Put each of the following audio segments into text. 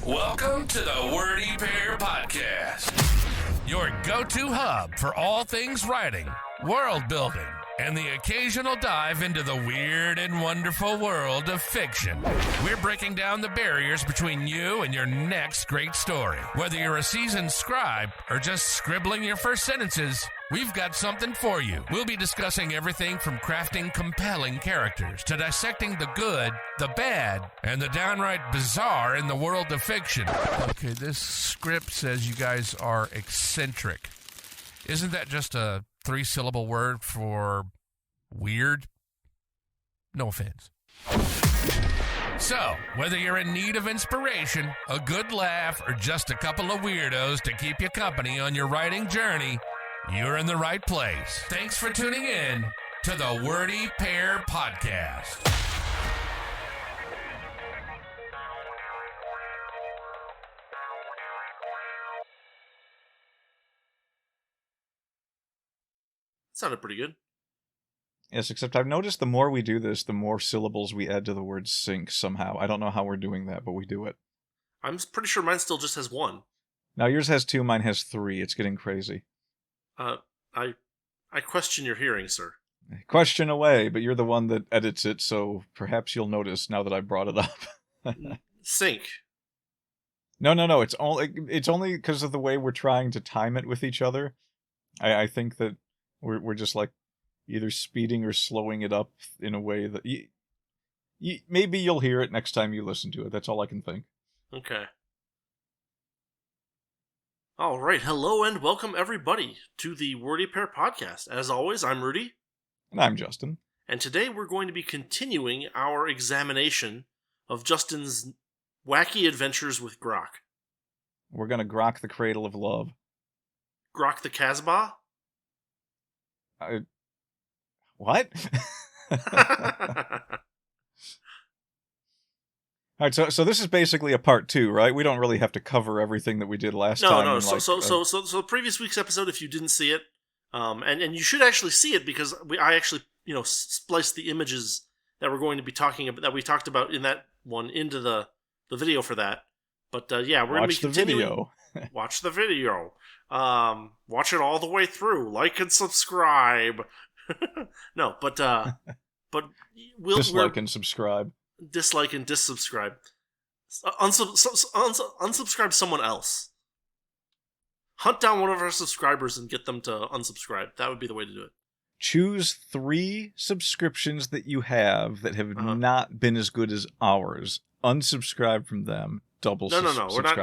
Welcome to the Wordy Pair Podcast, your go-to hub for all things writing, world building, and the occasional dive into the weird and wonderful world of fiction. We're breaking down the barriers between you and your next great story. Whether you're a seasoned scribe or just scribbling your first sentences, we've got something for you. We'll be discussing everything from crafting compelling characters to dissecting the good, the bad, and the downright bizarre in the world of fiction. Okay, this script says you guys are eccentric. Isn't that just a 3-syllable word for weird? No offense. So, whether you're in need of inspiration, a good laugh, or just a couple of weirdos to keep you company on your writing journey, you're in the right place. Thanks for tuning in to the Wordy Pair Podcast. Sounded pretty good. Yes, except I've noticed the more we do this, the more syllables we add to the word sync somehow. I don't know how we're doing that, but we do it. I'm pretty sure mine still just has one. Now yours has 2, mine has 3. It's getting crazy. I question your hearing, sir. Question away, but you're the one that edits it, so perhaps you'll notice now that I brought it up. Sync. No. It's only because of the way we're trying to time it with each other. I think that we're just like either speeding or slowing it up in a way that maybe you'll hear it next time you listen to it. That's all I can think. Okay. All right. Hello and welcome everybody to the Wordy Pair Podcast. As always, I'm Rudy. And I'm Justin. And today we're going to be continuing our examination of Justin's wacky adventures with Grok. We're going to grok the cradle of love. Grok the Casbah? What? All right, so this is basically a part 2, right? We don't really have to cover everything that we did last time. No. So previous week's episode, if you didn't see it, and you should actually see it because I actually spliced the images that we're going to be talking about that we talked about in that one into the video for that. But yeah, we're going to be continuing. Watch the video. Watch it all the way through. Like and subscribe. No, but we'll dislike and subscribe. Dislike and dissubscribe. Unsubscribe someone else. Hunt down one of our subscribers and get them to unsubscribe. That would be the way to do it. Choose 3 subscriptions that you have that have not been as good as ours. Unsubscribe from them. No. We're not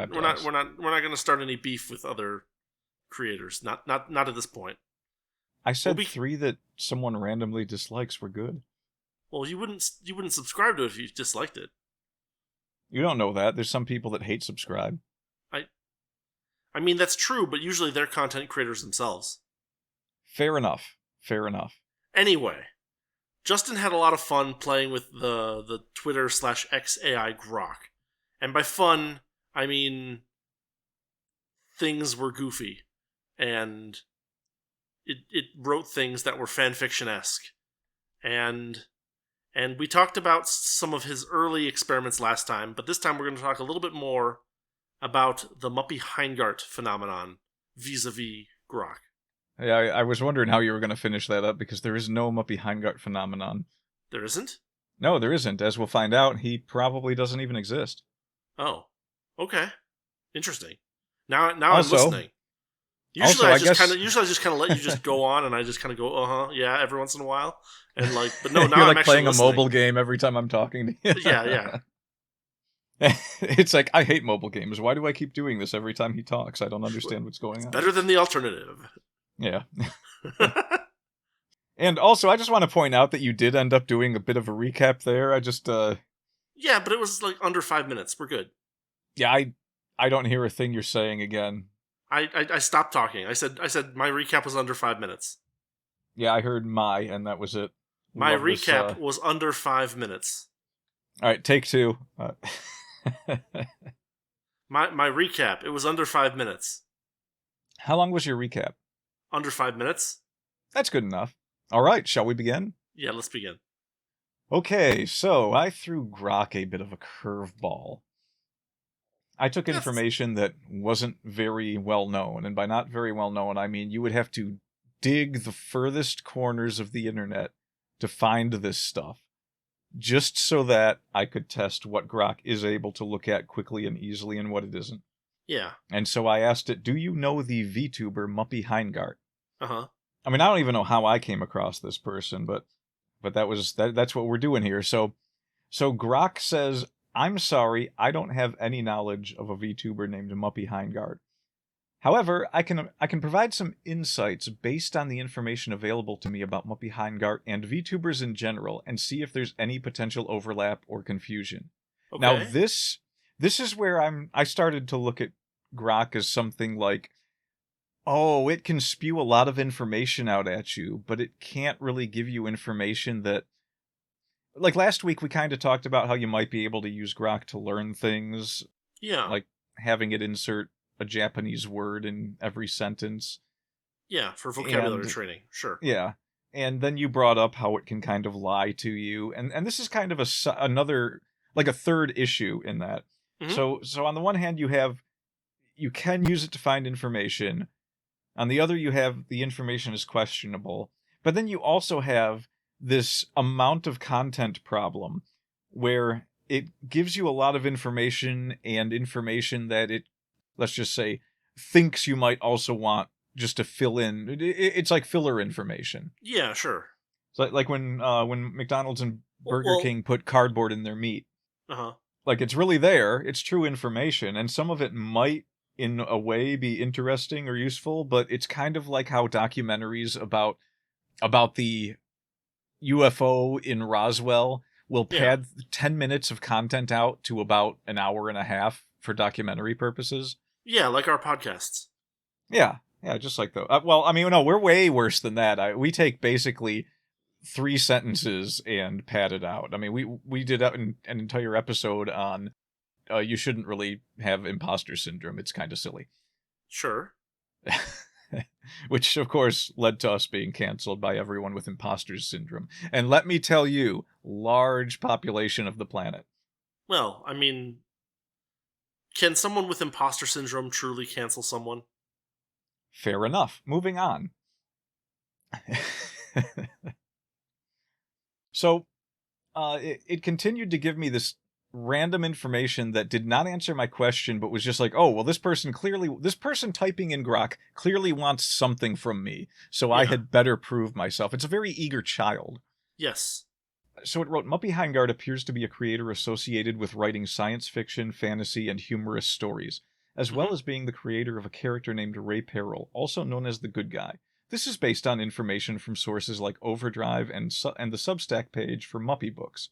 going to start any beef with other creators. Not at this point. I said 3 that someone randomly dislikes were good. Well, you wouldn't subscribe to it if you disliked it. You don't know that. There's some people that hate subscribe. I mean, that's true, but usually they're content creators themselves. Fair enough. Anyway, Justin had a lot of fun playing with the Twitter/X AI Grok. And by fun, I mean things were goofy. And it wrote things that were fanfiction-esque. And we talked about some of his early experiments last time, but this time we're going to talk a little bit more about the Muppy-Heingart phenomenon vis-a-vis Grok. Yeah, I was wondering how you were going to finish that up, because there is no Muppy-Heingart phenomenon. There isn't? No, there isn't. As we'll find out, he probably doesn't even exist. Oh, okay. Interesting. Now Also, I'm listening. Usually I just kind of let you just go on, and I just kind of go, yeah, every once in a while, and but no, now you're I'm like playing listening. A mobile game every time I'm talking to you. Yeah. It's like, I hate mobile games. Why do I keep doing this every time he talks? I don't understand what's going on. Better than the alternative. Yeah. And also, I just want to point out that you did end up doing a bit of a recap there. Yeah, but it was like under 5 minutes. We're good. Yeah, I don't hear a thing you're saying again. I stopped talking. I said my recap was under 5 minutes. Yeah, I heard and that was it. My recap was under 5 minutes. All right, take 2. My recap, it was under 5 minutes. How long was your recap? Under 5 minutes. That's good enough. All right, shall we begin? Yeah, let's begin. Okay, so I threw Grok a bit of a curveball. I took Yes. information that wasn't very well known, and by not very well known, I mean you would have to dig the furthest corners of the internet to find this stuff, just so that I could test what Grok is able to look at quickly and easily and what it isn't. Yeah. And so I asked it, do you know the VTuber Muppy Heingart? Uh-huh. I mean, I don't even know how I came across this person, but that's what we're doing here. So Grok says, I'm sorry, I don't have any knowledge of a VTuber named Muppy Heingart. However, I can provide some insights based on the information available to me about Muppy Heingart and VTubers in general, and see if there's any potential overlap or confusion. Okay. Now, this is where I started to look at Grok as something like, oh, it can spew a lot of information out at you, but it can't really give you information that... Like last week, we kind of talked about how you might be able to use Grok to learn things, Yeah. like having it insert a Japanese word in every sentence. Yeah, for vocabulary And- training. Sure. Yeah. And then you brought up how it can kind of lie to you. And this is kind of another, like a third issue in that. Mhm. So on the one hand, you can use it to find information. On the other, you have the information is questionable. But then you also have this amount of content problem where it gives you a lot of information, and information that it, let's just say, thinks you might also want just to fill in. It's like filler information. Yeah, sure. It's like when McDonald's and Burger Well- King put cardboard in their meat. Uh-huh. Like, it's really there, it's true information, and some of it might in a way be interesting or useful, but it's kind of like how documentaries about the UFO in Roswell will pad 10 minutes of content out to about an hour and a half for documentary purposes. Yeah, like our podcasts. Yeah, just like the... well, I mean, no, we're way worse than that. We take basically 3 sentences and pad it out. I mean, we did an entire episode on you shouldn't really have imposter syndrome. It's kind of silly. Sure. Which, of course, led to us being canceled by everyone with imposter syndrome. And let me tell you, large population of the planet. Well, I mean, can someone with imposter syndrome truly cancel someone? Fair enough. Moving on. So, it continued to give me this random information that did not answer my question, but was just like, oh, well, this person typing in Grok clearly wants something from me, so I Yeah. had better prove myself. It's a very eager child. Yes. So it wrote, Muppy Heingart appears to be a creator associated with writing science fiction, fantasy, and humorous stories, as well as being the creator of a character named Ray Peril, also known as the Good Guy. This is based on information from sources like Overdrive and the Substack page for Muppy Books.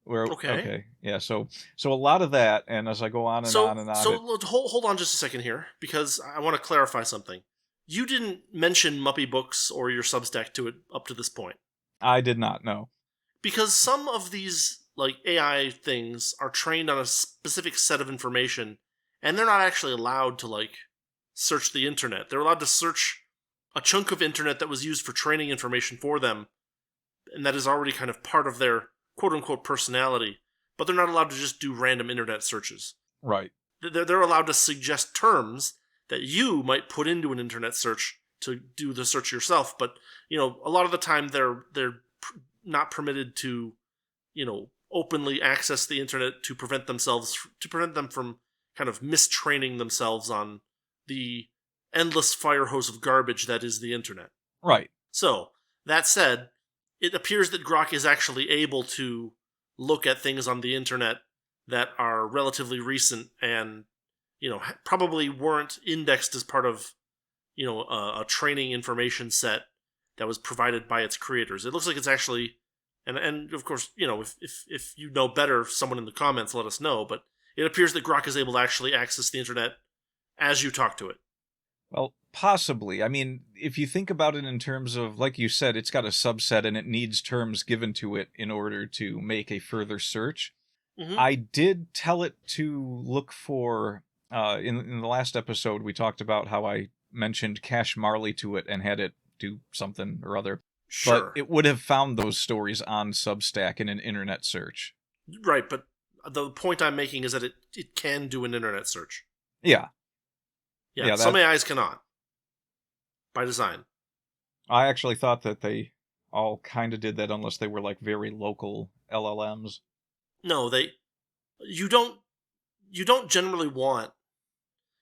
Okay. Yeah, so a lot of that, and as I go on and on and on... hold on just a second here, because I want to clarify something. You didn't mention Muppy Books or your Substack to it up to this point. I did not know. Because some of these like AI things are trained on a specific set of information, and they're not actually allowed to like search the internet. They're allowed to search a chunk of internet that was used for training information for them, and that is already kind of part of their quote-unquote personality, but they're not allowed to just do random internet searches. Right. They're allowed to suggest terms that you might put into an internet search to do the search yourself, but, you know, a lot of the time they're not permitted to, you know, openly access the internet to prevent them from kind of mistraining themselves on the endless fire hose of garbage that is the internet. Right. So, that said, it appears that Grok is actually able to look at things on the internet that are relatively recent and, you know, probably weren't indexed as part of, you know, a training information set that was provided by its creators. It looks like it's actually, and of course, you know, if you know better, someone in the comments let us know, but it appears that Grok is able to actually access the internet as you talk to it. Well, possibly. I mean, if you think about it in terms of, like you said, it's got a subset and it needs terms given to it in order to make a further search. Mm-hmm. I did tell it to look for, in the last episode, we talked about how I mentioned Cash Marley to it and had it do something or other. Sure. But it would have found those stories on Substack in an internet search. Right, but the point I'm making is that it can do an internet search. Yeah. Yeah, some AIs cannot. By design. I actually thought that they all kind of did that unless they were like very local LLMs. No, you don't generally want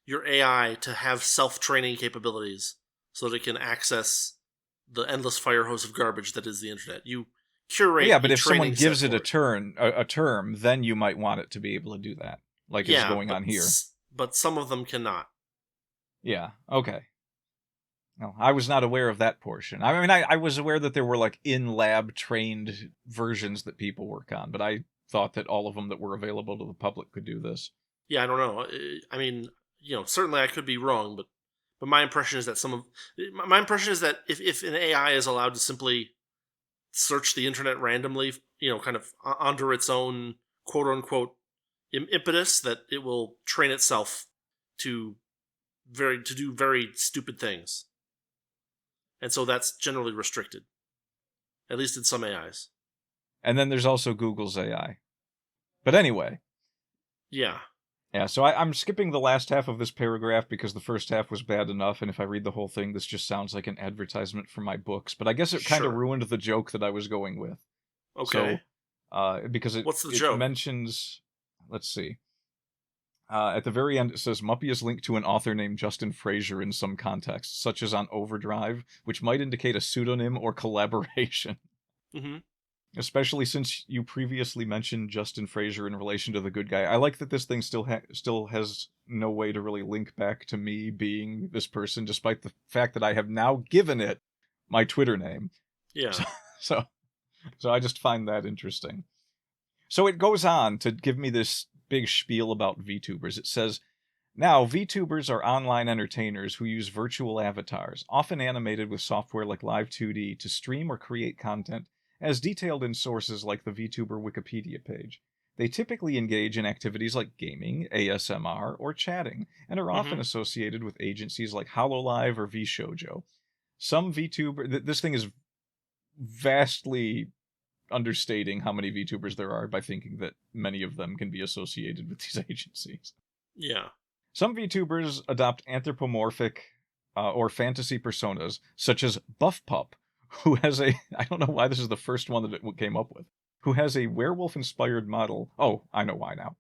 your AI to have self-training capabilities so that it can access the endless fire hose of garbage that is the internet. You curate. Yeah, but if someone training gives set it for a term, then you might want it to be able to do that, like is going on here. But some of them cannot. Yeah. Okay. No, I was not aware of that portion. I mean, I was aware that there were like in-lab trained versions that people work on, but I thought that all of them that were available to the public could do this. Yeah, I don't know. I mean, certainly I could be wrong, but my impression is that if an AI is allowed to simply search the internet randomly, kind of under its own quote unquote impetus, that it will train itself to do very stupid things. And so that's generally restricted, at least in some AIs. And then there's also Google's AI. But anyway. Yeah. Yeah, so I'm skipping the last half of this paragraph because the first half was bad enough, and if I read the whole thing, this just sounds like an advertisement for my books. But I guess it kind of ruined the joke that I was going with. Okay. So, because what's the it joke? mentions, let's see. At the very end, it says Muppy is linked to an author named Justin Frazier in some contexts, such as on Overdrive, which might indicate a pseudonym or collaboration. Mm-hmm. Especially since you previously mentioned Justin Frazier in relation to The Good Guy. I like that this thing still has no way to really link back to me being this person, despite the fact that I have now given it my Twitter name. Yeah. So I just find that interesting. So it goes on to give me this big spiel about VTubers. It says, now, VTubers are online entertainers who use virtual avatars, often animated with software like Live2D, to stream or create content, as detailed in sources like the VTuber Wikipedia page. They typically engage in activities like gaming, ASMR, or chatting, and are often associated with agencies like HoloLive or VShojo. Some VTuber... This thing is vastly understating how many VTubers there are by thinking that many of them can be associated with these agencies. Yeah. Some VTubers adopt anthropomorphic or fantasy personas, such as Buff Pup, who has I don't know why this is the first one that it came up with, who has a werewolf-inspired model. Oh, I know why now.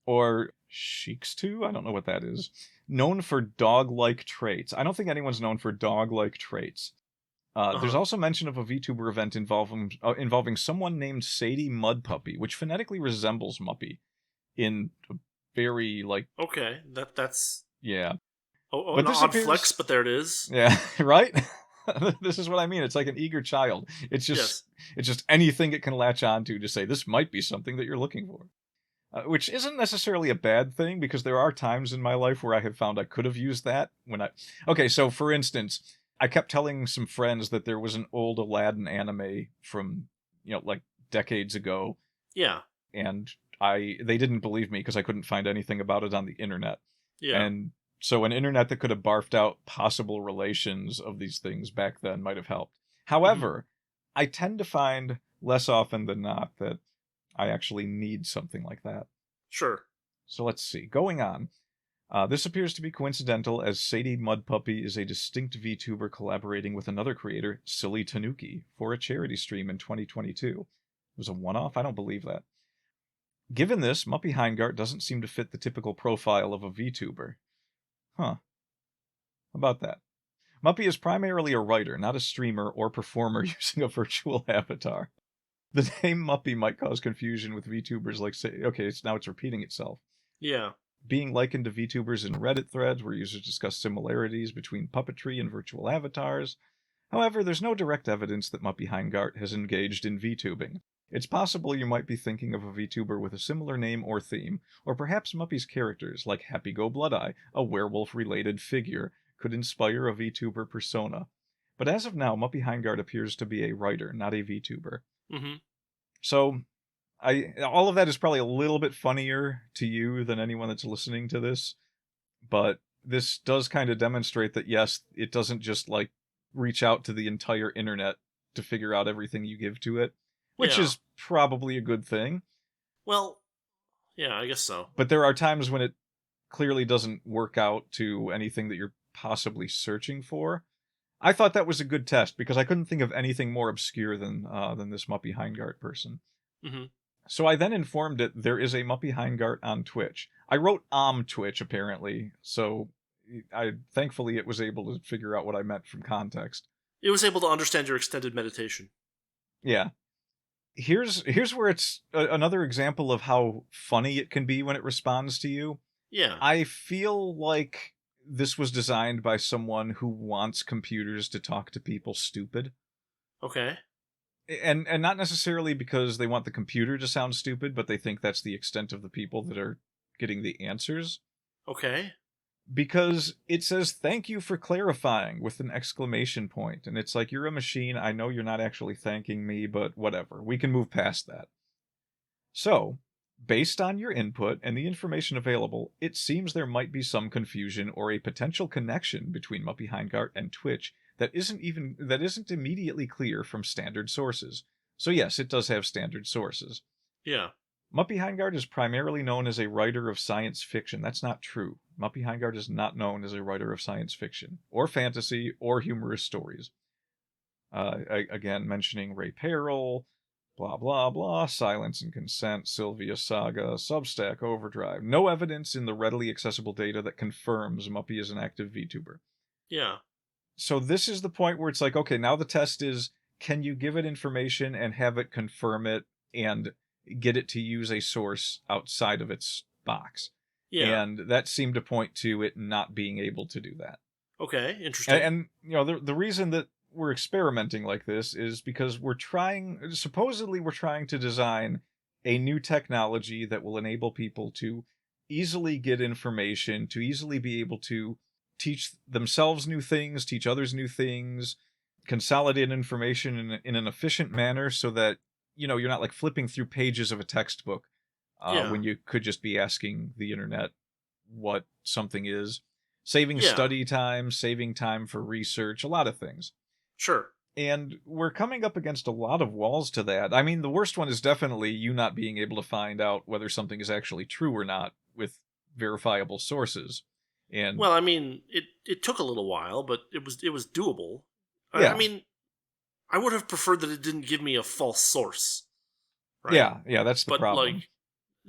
Or Sheikstu? I don't know what that is. Known for dog-like traits. I don't think anyone's known for dog-like traits. There's also mention of a VTuber event involving someone named Sadie Mudpuppy, which phonetically resembles Muppy in a very, like... Okay, that's... Yeah. Oh, but an odd flex, but there it is. Yeah, right? This is what I mean. It's like an eager child. It's just anything it can latch onto to say, this might be something that you're looking for. Which isn't necessarily a bad thing, because there are times in my life where I have found I could have used that when Okay, so for instance, I kept telling some friends that there was an old Aladdin anime from, like decades ago. Yeah. And they didn't believe me because I couldn't find anything about it on the internet. Yeah. And so an internet that could have barfed out possible relations of these things back then might have helped. However, I tend to find less often than not that I actually need something like that. Sure. So let's see. Going on. This appears to be coincidental, as Sadie Mudpuppy is a distinct VTuber collaborating with another creator, Silly Tanuki, for a charity stream in 2022. It was a one-off? I don't believe that. Given this, Muppy Heingart doesn't seem to fit the typical profile of a VTuber. Huh. How about that? Muppy is primarily a writer, not a streamer or performer using a virtual avatar. The name Muppy might cause confusion with VTubers like... Okay, now it's repeating itself. Yeah. Being likened to VTubers in Reddit threads where users discuss similarities between puppetry and virtual avatars. However, there's no direct evidence that Muppy Heingart has engaged in VTubing. It's possible you might be thinking of a VTuber with a similar name or theme, or perhaps Muppy's characters, like Happy Go Blood-Eye, a werewolf-related figure, could inspire a VTuber persona. But as of now, Muppy Heingart appears to be a writer, not a VTuber. Mm-hmm. So, all of that is probably a little bit funnier to you than anyone that's listening to this, but this does kind of demonstrate that, yes, it doesn't just, like, reach out to the entire internet to figure out everything you give to it, which is probably a good thing. Well, Yeah, I guess so. But there are times when it clearly doesn't work out to anything that you're possibly searching for. I thought that was a good test because I couldn't think of anything more obscure than this Muppy Heingart person. Mm-hmm. So I then informed it there is a Muppy Heingart on Twitch. I wrote Twitch apparently, so thankfully it was able to figure out what I meant from context. It was able to understand your extended meditation. Yeah. Here's where it's another example of how funny it can be when it responds to you. Yeah. I feel like this was designed by someone who wants computers to talk to people stupid. Okay. And not necessarily because they want the computer to sound stupid, but they think that's the extent of the people that are getting the answers. Okay. Because it says, "Thank you for clarifying," with an exclamation point. And it's like, you're a machine. I know you're not actually thanking me, but whatever. We can move past that. So, based on your input and the information available, it seems there might be some confusion or a potential connection between Muppy Heingart and Twitch that isn't immediately clear from standard sources. So yes, it does have standard sources. Yeah. Muppy Heingart is primarily known as a writer of science fiction. That's not true. Muppy Heingart is not known as a writer of science fiction, or fantasy, or humorous stories. Again, mentioning Ray Peril, blah blah blah, Silence and Consent, Sylvia Saga, Substack, Overdrive. No evidence in the readily accessible data that confirms Muppy is an active VTuber. Yeah. So this is the point where it's like, okay, now the test is, can you give it information and have it confirm it and get it to use a source outside of its box? Yeah. And that seemed to point to it not being able to do that. Okay, interesting. And you know, the reason that we're experimenting like this is because supposedly we're trying to design a new technology that will enable people to easily get information, to easily be able to teach themselves new things, teach others new things, consolidate information in an efficient manner so that, you know, you're not like flipping through pages of a textbook when you could just be asking the internet what something is. Saving study time, saving time for research, a lot of things. Sure. And we're coming up against a lot of walls to that. I mean, the worst one is definitely you not being able to find out whether something is actually true or not with verifiable sources. And well, I mean, it took a little while, but it was doable. Yeah. I mean, I would have preferred that it didn't give me a false source. Right? Yeah, that's the problem.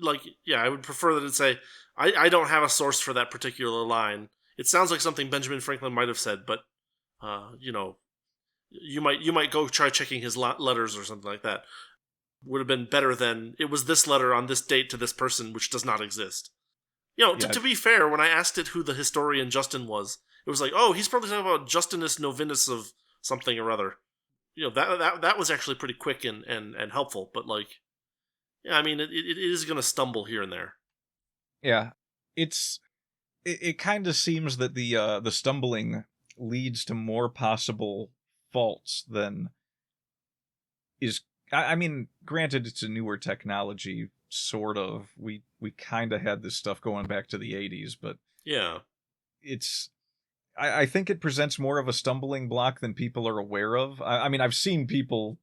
I would prefer that it say, I don't have a source for that particular line. It sounds like something Benjamin Franklin might have said, but you know, you might go try checking his letters or something like that. Would have been better than, it was this letter on this date to this person, which does not exist. You know, to be fair, when I asked it who the historian Justin was, it was like, oh, he's probably talking about Justinus Novinus of something or other. You know, that was actually pretty quick and helpful, but like, yeah, I mean, it is going to stumble here and there. Yeah, it kind of seems that the stumbling leads to more possible faults than is. I mean, granted, it's a newer technology, sort of. We kind of had this stuff going back to the 80s, but yeah, I think it presents more of a stumbling block than people are aware of. I mean, I've seen people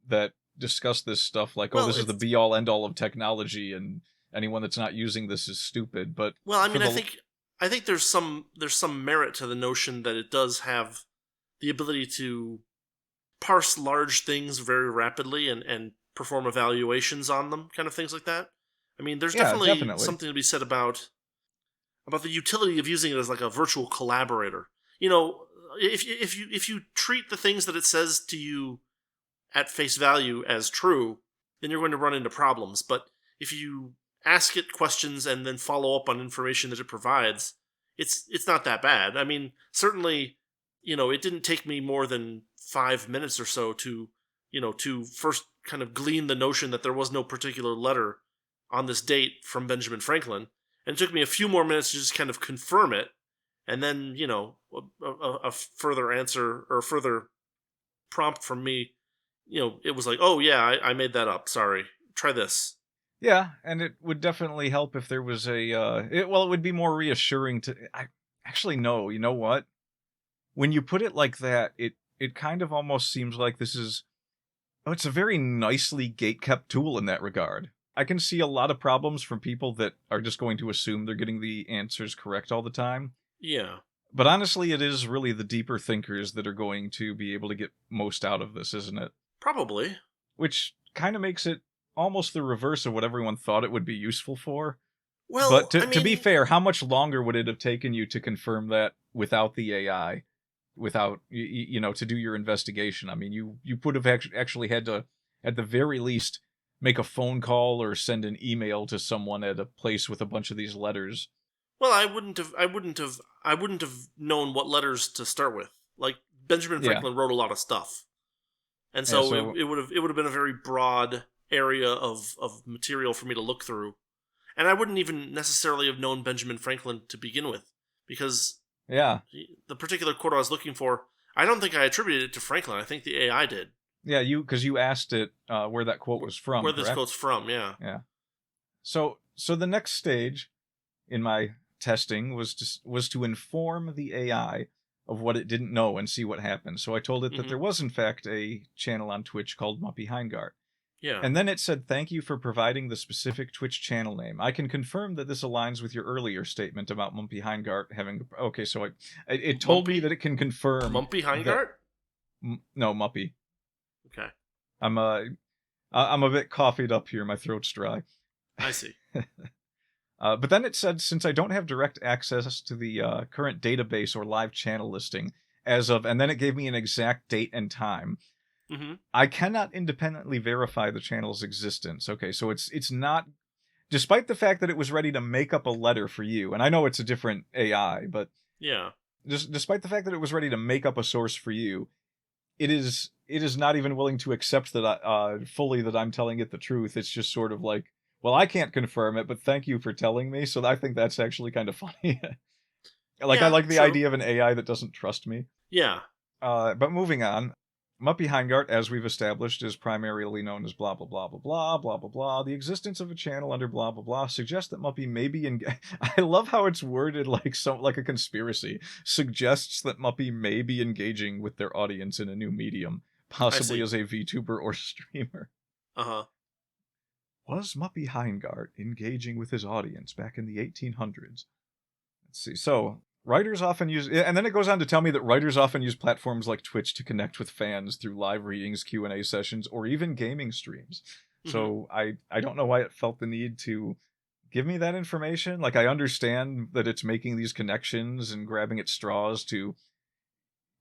that discuss this stuff like, oh, this is the be-all, end-all of technology, and anyone that's not using this is stupid. But well, I mean, I think there's some merit to the notion that it does have the ability to parse large things very rapidly and perform evaluations on them, kind of things like that. I mean, there's definitely something to be said about the utility of using it as like a virtual collaborator. You know, if you treat the things that it says to you at face value as true, then you're going to run into problems. But if you ask it questions and then follow up on information that it provides, it's not that bad. I mean, certainly, you know, it didn't take me more than 5 minutes or so to first kind of glean the notion that there was no particular letter on this date from Benjamin Franklin. And it took me a few more minutes to just kind of confirm it. And then, you know, a further answer or a further prompt from me, you know, it was like, oh, yeah, I made that up. Sorry. Try this. Yeah, and it would definitely help if there was it would be more reassuring to... Actually, no, you know what? When you put it like that, it kind of almost seems like this is... Oh, it's a very nicely gate-kept tool in that regard. I can see a lot of problems from people that are just going to assume they're getting the answers correct all the time. Yeah. But honestly, it is really the deeper thinkers that are going to be able to get most out of this, isn't it? Probably. Which kind of makes it almost the reverse of what everyone thought it would be useful for. Well, But to be fair, how much longer would it have taken you to confirm that without the AI, without to do your investigation? I mean, you would have actually had to, at the very least, make a phone call or send an email to someone at a place with a bunch of these letters. Well, I wouldn't have known what letters to start with. Like Benjamin Franklin wrote a lot of stuff, and so it would have been a very broad area of material for me to look through, and I wouldn't even necessarily have known Benjamin Franklin to begin with, because the particular quote I was looking for, I don't think I attributed it to Franklin. I think the AI did. Yeah, because you asked it where that quote was from. Where this quote's from, yeah. Yeah. So the next stage in my testing was to inform the AI of what it didn't know and see what happened. So I told it that there was in fact a channel on Twitch called Muppy Heingart. Yeah. And then it said, "Thank you for providing the specific Twitch channel name. I can confirm that this aligns with your earlier statement about Mumpy Heingart having..." Okay, so it told me that it can confirm... Mumpy Heingart? No, Muppy. Okay. I'm a bit coffeed up here. My throat's dry. I see. But then it said, since I don't have direct access to the current database or live channel listing as of... And then it gave me an exact date and time. Mm-hmm. I cannot independently verify the channel's existence. Okay, so it's not... Despite the fact that it was ready to make up a letter for you, and I know it's a different AI, but... Yeah. Despite the fact that it was ready to make up a source for you, it is not even willing to accept that fully that I'm telling it the truth. It's just sort of like, well, I can't confirm it, but thank you for telling me. So I think that's actually kind of funny. I like the idea of an AI that doesn't trust me. Yeah. But moving on, Muppy Heingart, as we've established, is primarily known as blah, blah, blah, blah, blah, blah, blah, blah. The existence of a channel under blah, blah, blah suggests that Muppy may be... I love how it's worded like a conspiracy. Suggests that Muppy may be engaging with their audience in a new medium, possibly as a VTuber or streamer. Uh-huh. Was Muppy Heingart engaging with his audience back in the 1800s? Let's see. So... writers often use... And then it goes on to tell me that writers often use platforms like Twitch to connect with fans through live readings, Q&A sessions, or even gaming streams. Mm-hmm. So I don't know why it felt the need to give me that information. Like, I understand that it's making these connections and grabbing at straws to...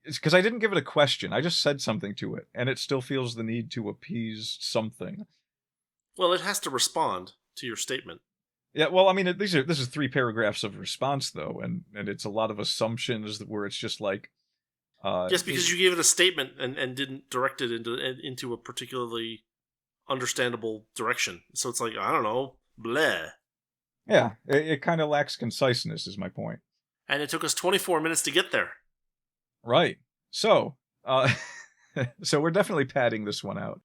It's because I didn't give it a question. I just said something to it, and it still feels the need to appease something. Well, it has to respond to your statement. Yeah, well, I mean, this is 3 paragraphs of response, though, and it's a lot of assumptions where it's just like... just because you gave it a statement and didn't direct it into a particularly understandable direction. So it's like, I don't know, bleh. Yeah, it kind of lacks conciseness, is my point. And it took us 24 minutes to get there. Right. So, so we're definitely padding this one out.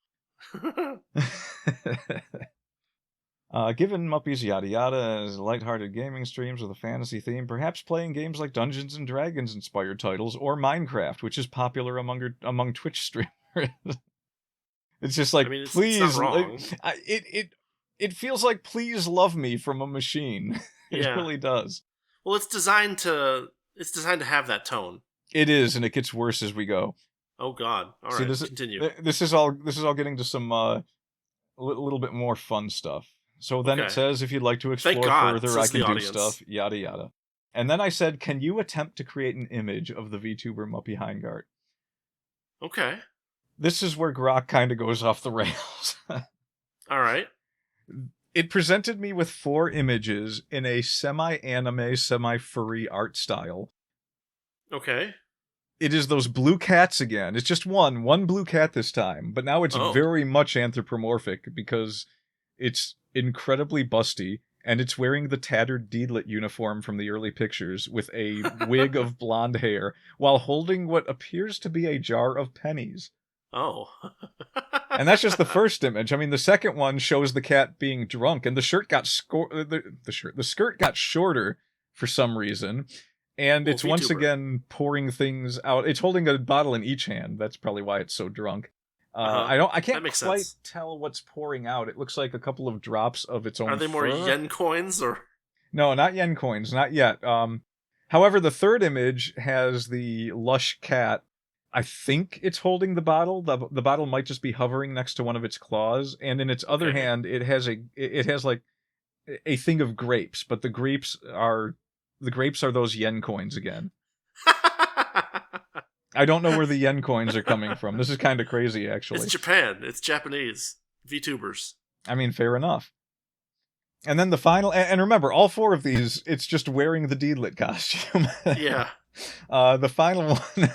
Given Muppy's yada yada as lighthearted gaming streams with a fantasy theme, perhaps playing games like Dungeons and Dragons inspired titles, or Minecraft, which is popular among Twitch streamers. It's just like, please, it's not wrong. It feels like "Please love me" from a machine. It really does. Well, it's designed to have that tone. It is, and it gets worse as we go. Oh God! All right, continue. This is all getting to some little bit more fun stuff. So then it says, if you'd like to explore further, I can do stuff, yada yada. And then I said, can you attempt to create an image of the VTuber Muppy Heingart? Okay. This is where Grok kind of goes off the rails. All right. It presented me with 4 images in a semi-anime, semi-furry art style. Okay. It is those blue cats again. It's just one blue cat this time, but now it's very much anthropomorphic because it's incredibly busty, and it's wearing the tattered Deedlit uniform from the early pictures with a wig of blonde hair while holding what appears to be a jar of pennies. Oh. And that's just the first image. I mean, the second one shows the cat being drunk, and the shirt got the skirt got shorter for some reason, and it's once again pouring things out. It's holding a bottle in each hand. That's probably why it's so drunk. I That can't makes quite sense. tell what's pouring out. It looks like a couple of drops of its own Are they more fur. yen coins or? No, not yen coins, not yet. However, the third image has the lush cat. I think it's holding the bottle. The bottle might just be hovering next to one of its claws, and in its other Okay. hand, it has like a thing of grapes, but the grapes are those yen coins again. I don't know where the yen coins are coming from. This is kind of crazy, actually. It's Japan. It's Japanese VTubers. I mean, fair enough. And then the final, and remember, all four of these, it's just wearing the Deedlit costume. Yeah. The final one,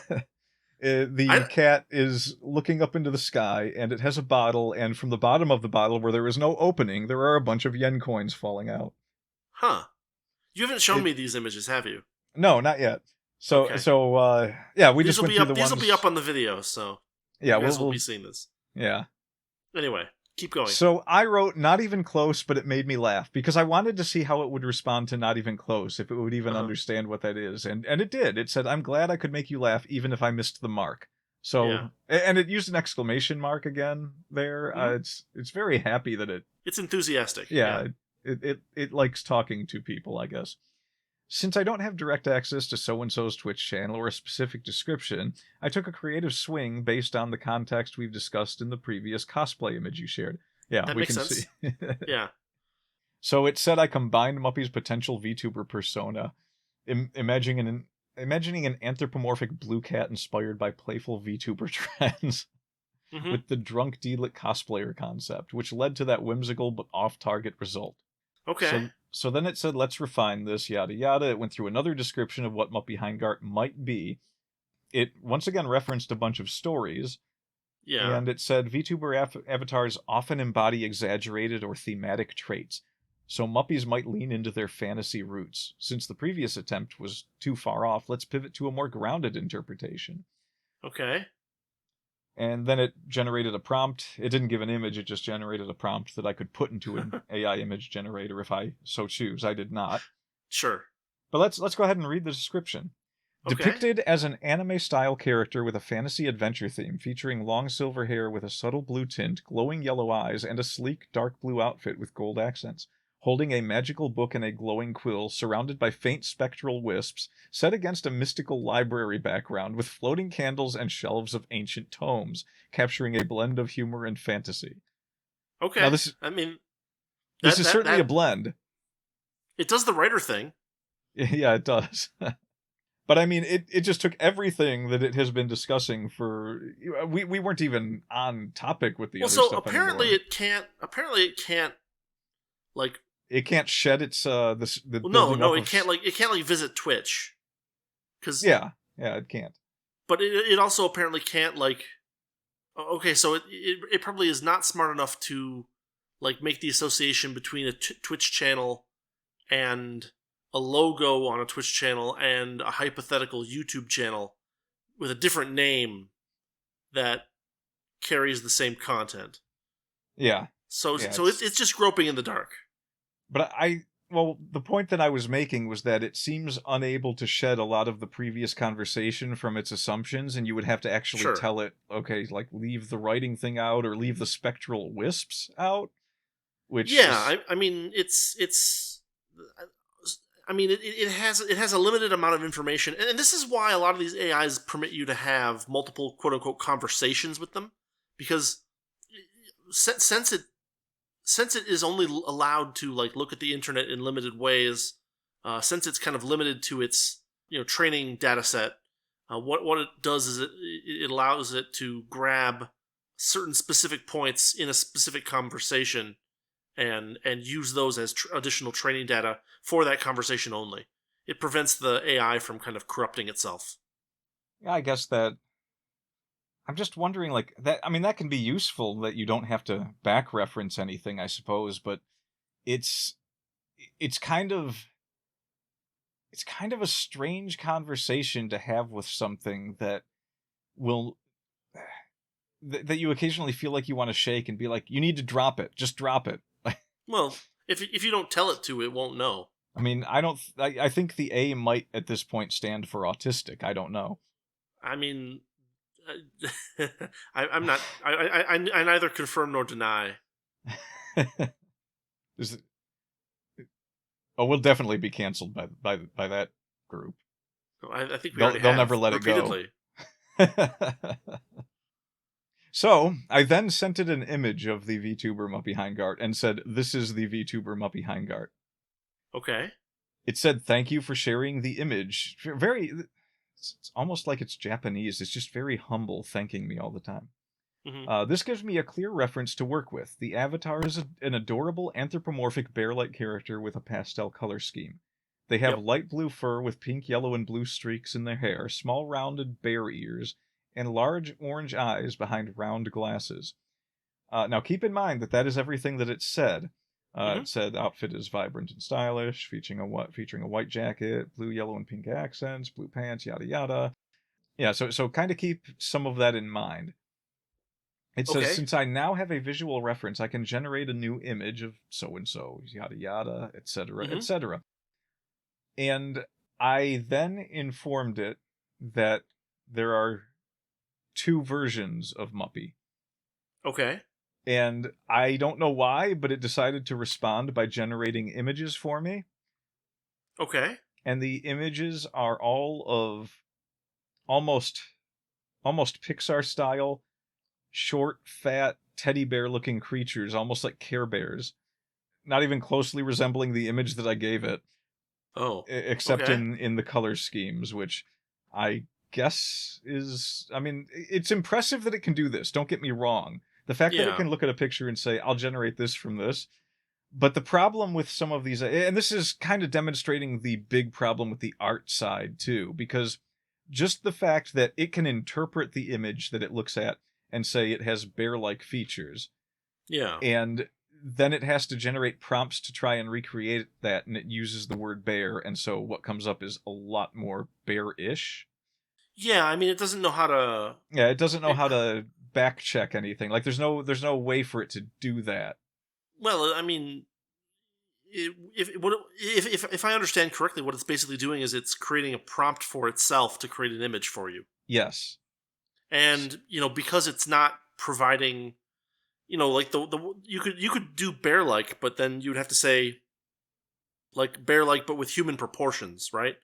the cat is looking up into the sky, and it has a bottle, and from the bottom of the bottle, where there is no opening, there are a bunch of yen coins falling out. Huh. You haven't shown me these images, have you? No, not yet. So, Okay. yeah, we These just will went be through up. the These ones. will be up on the video, so yeah, you guys will we'll be seeing this. Yeah. Anyway, keep going. So I wrote not even close, but it made me laugh because I wanted to see how it would respond to not even close, if it would even understand what that is, and it did. It said, "I'm glad I could make you laugh, even if I missed the mark." So, Yeah. and it used an exclamation mark again there. It's very happy that it's enthusiastic. Yeah. It likes talking to people, I guess. Since I don't have direct access to so-and-so's Twitch channel or a specific description, I took a creative swing based on the context we've discussed in the previous cosplay image you shared. Yeah, That we makes can sense. see. Yeah. So it said I combined Muppy's potential VTuber persona, imagining an anthropomorphic blue cat inspired by playful VTuber trends, with the drunk Deedlit cosplayer concept, which led to that whimsical but off-target result. Okay. So then it said, let's refine this, yada yada. It went through another description of what Muppy Heingart might be. It once again referenced a bunch of stories. Yeah. And it said, VTuber avatars often embody exaggerated or thematic traits. So Muppies might lean into their fantasy roots. Since the previous attempt was too far off, let's pivot to a more grounded interpretation. Okay. And then it generated a prompt. It didn't give an image, it just generated a prompt that I could put into an AI image generator if I so choose. I did not. Sure. But let's go ahead and read the description. Okay. Depicted as an anime-style character with a fantasy adventure theme, featuring long silver hair with a subtle blue tint, glowing yellow eyes, and a sleek dark blue outfit with gold accents. Holding a magical book and a glowing quill, surrounded by faint spectral wisps, set against a mystical library background with floating candles and shelves of ancient tomes, capturing a blend of humor and fantasy. Okay. Now this is certainly a blend. It does the writer thing. Yeah, it does. But I mean, it just took everything that it has been discussing for. We weren't even on topic with the other stuff apparently anymore. it can't like. It can't shed its the. It can't visit Twitch. Yeah, it can't. But it also apparently can't like. Okay, so it probably is not smart enough to like make the association between a Twitch channel and a logo on a Twitch channel and a hypothetical YouTube channel with a different name that carries the same content. Yeah. It's just groping in the dark. But the point that I was making was that it seems unable to shed a lot of the previous conversation from its assumptions, and you would have to actually tell it, okay, like leave the writing thing out or leave the spectral wisps out. Which it has a limited amount of information, and this is why a lot of these AIs permit you to have multiple quote unquote conversations with them, because since it is only allowed to like look at the internet in limited ways, since it's kind of limited to its training data set, what it does is it allows it to grab certain specific points in a specific conversation and use those as additional training data for that conversation only. It prevents the AI from kind of corrupting itself. Yeah, I guess that. I'm just wondering, like that. I mean, that can be useful that you don't have to back reference anything, I suppose. But it's kind of a strange conversation to have with something that will that you occasionally feel like you want to shake and be like, you need to drop it. Just drop it. Well, if you don't tell it to, it won't know. I mean, I think the A might at this point stand for autistic. I don't know. I mean, I'm not. I neither confirm nor deny. Is it, oh, we'll definitely be canceled by that group. I think we They'll already have never let repeatedly. it go. So I then sent it an image of the VTuber Muppy Heingart and said, "This is the VTuber Muppy Heingart." Okay. It said, "Thank you for sharing the image." It's almost like it's Japanese. It's just very humble, thanking me all the time. Mm-hmm. This gives me a clear reference to work with. The avatar is an adorable anthropomorphic bear-like character with a pastel color scheme. They have Yep. light blue fur with pink, yellow, and blue streaks in their hair, small rounded bear ears, and large orange eyes behind round glasses. Now keep in mind that is everything that it said. Mm-hmm. It said outfit is vibrant and stylish, featuring a white jacket, blue, yellow, and pink accents, blue pants, yada yada. Yeah, so kind of keep some of that in mind. It says, Okay. since I now have a visual reference, I can generate a new image of so-and-so, yada yada, etc., Mm-hmm. etc. And I then informed it that there are two versions of Muppy. Okay. And I don't know why, but it decided to respond by generating images for me. Okay. And the images are all of almost Pixar style, short, fat, teddy bear looking creatures, almost like Care Bears. Not even closely resembling the image that I gave it. Oh. Except Okay. in the color schemes, which I guess is, I mean, it's impressive that it can do this, don't get me wrong. The fact that it Yeah. can look at a picture and say, I'll generate this from this. But the problem with some of these, and this is kind of demonstrating the big problem with the art side too, because just the fact that it can interpret the image that it looks at and say it has bear-like features, Yeah. and then it has to generate prompts to try and recreate that, and it uses the word bear, and so what comes up is a lot more bear-ish. Yeah. I mean, it doesn't know how to. Yeah, it doesn't know how to back check anything. Like there's no way for it to do that. Well, I mean, if I understand correctly, what it's basically doing is it's creating a prompt for itself to create an image for you, Yes. and because it's not providing, like the you could do bear like, but then you'd have to say like bear like, but with human proportions, right?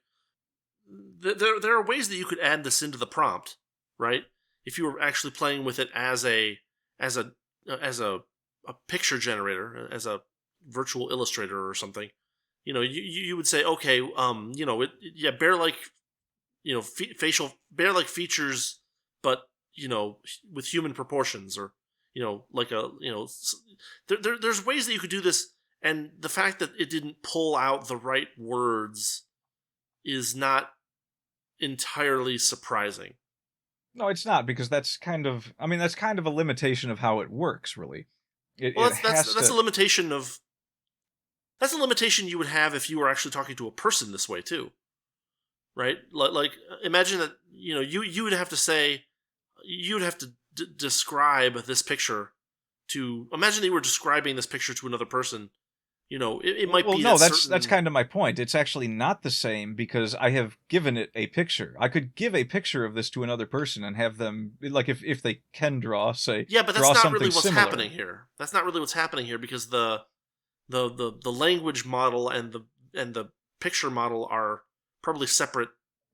There are ways that you could add this into the prompt, right? If you were actually playing with it as a as a as a picture generator, as a virtual illustrator or something, you would say, okay, yeah, bear like, facial bear like features, but with human proportions, or like a there's ways that you could do this, and the fact that it didn't pull out the right words is not entirely surprising. No, it's not, because that's kind of, I mean, that's kind of a limitation of how it works, really. Well, It that's has that's a to. limitation of that's a limitation you would have if you were actually talking to a person this way too, right? Like imagine that you would have to say, you would have to describe this picture to, imagine that you were describing this picture to another person. It might Well, be no, that that's certain. kind of my point. It's actually not the same, because I have given it a picture. I could give a picture of this to another person and have them, like, if they can draw, say, Yeah, but that's draw not really something what's similar. happening here. That's not really what's happening here, because the language model and the picture model are probably separate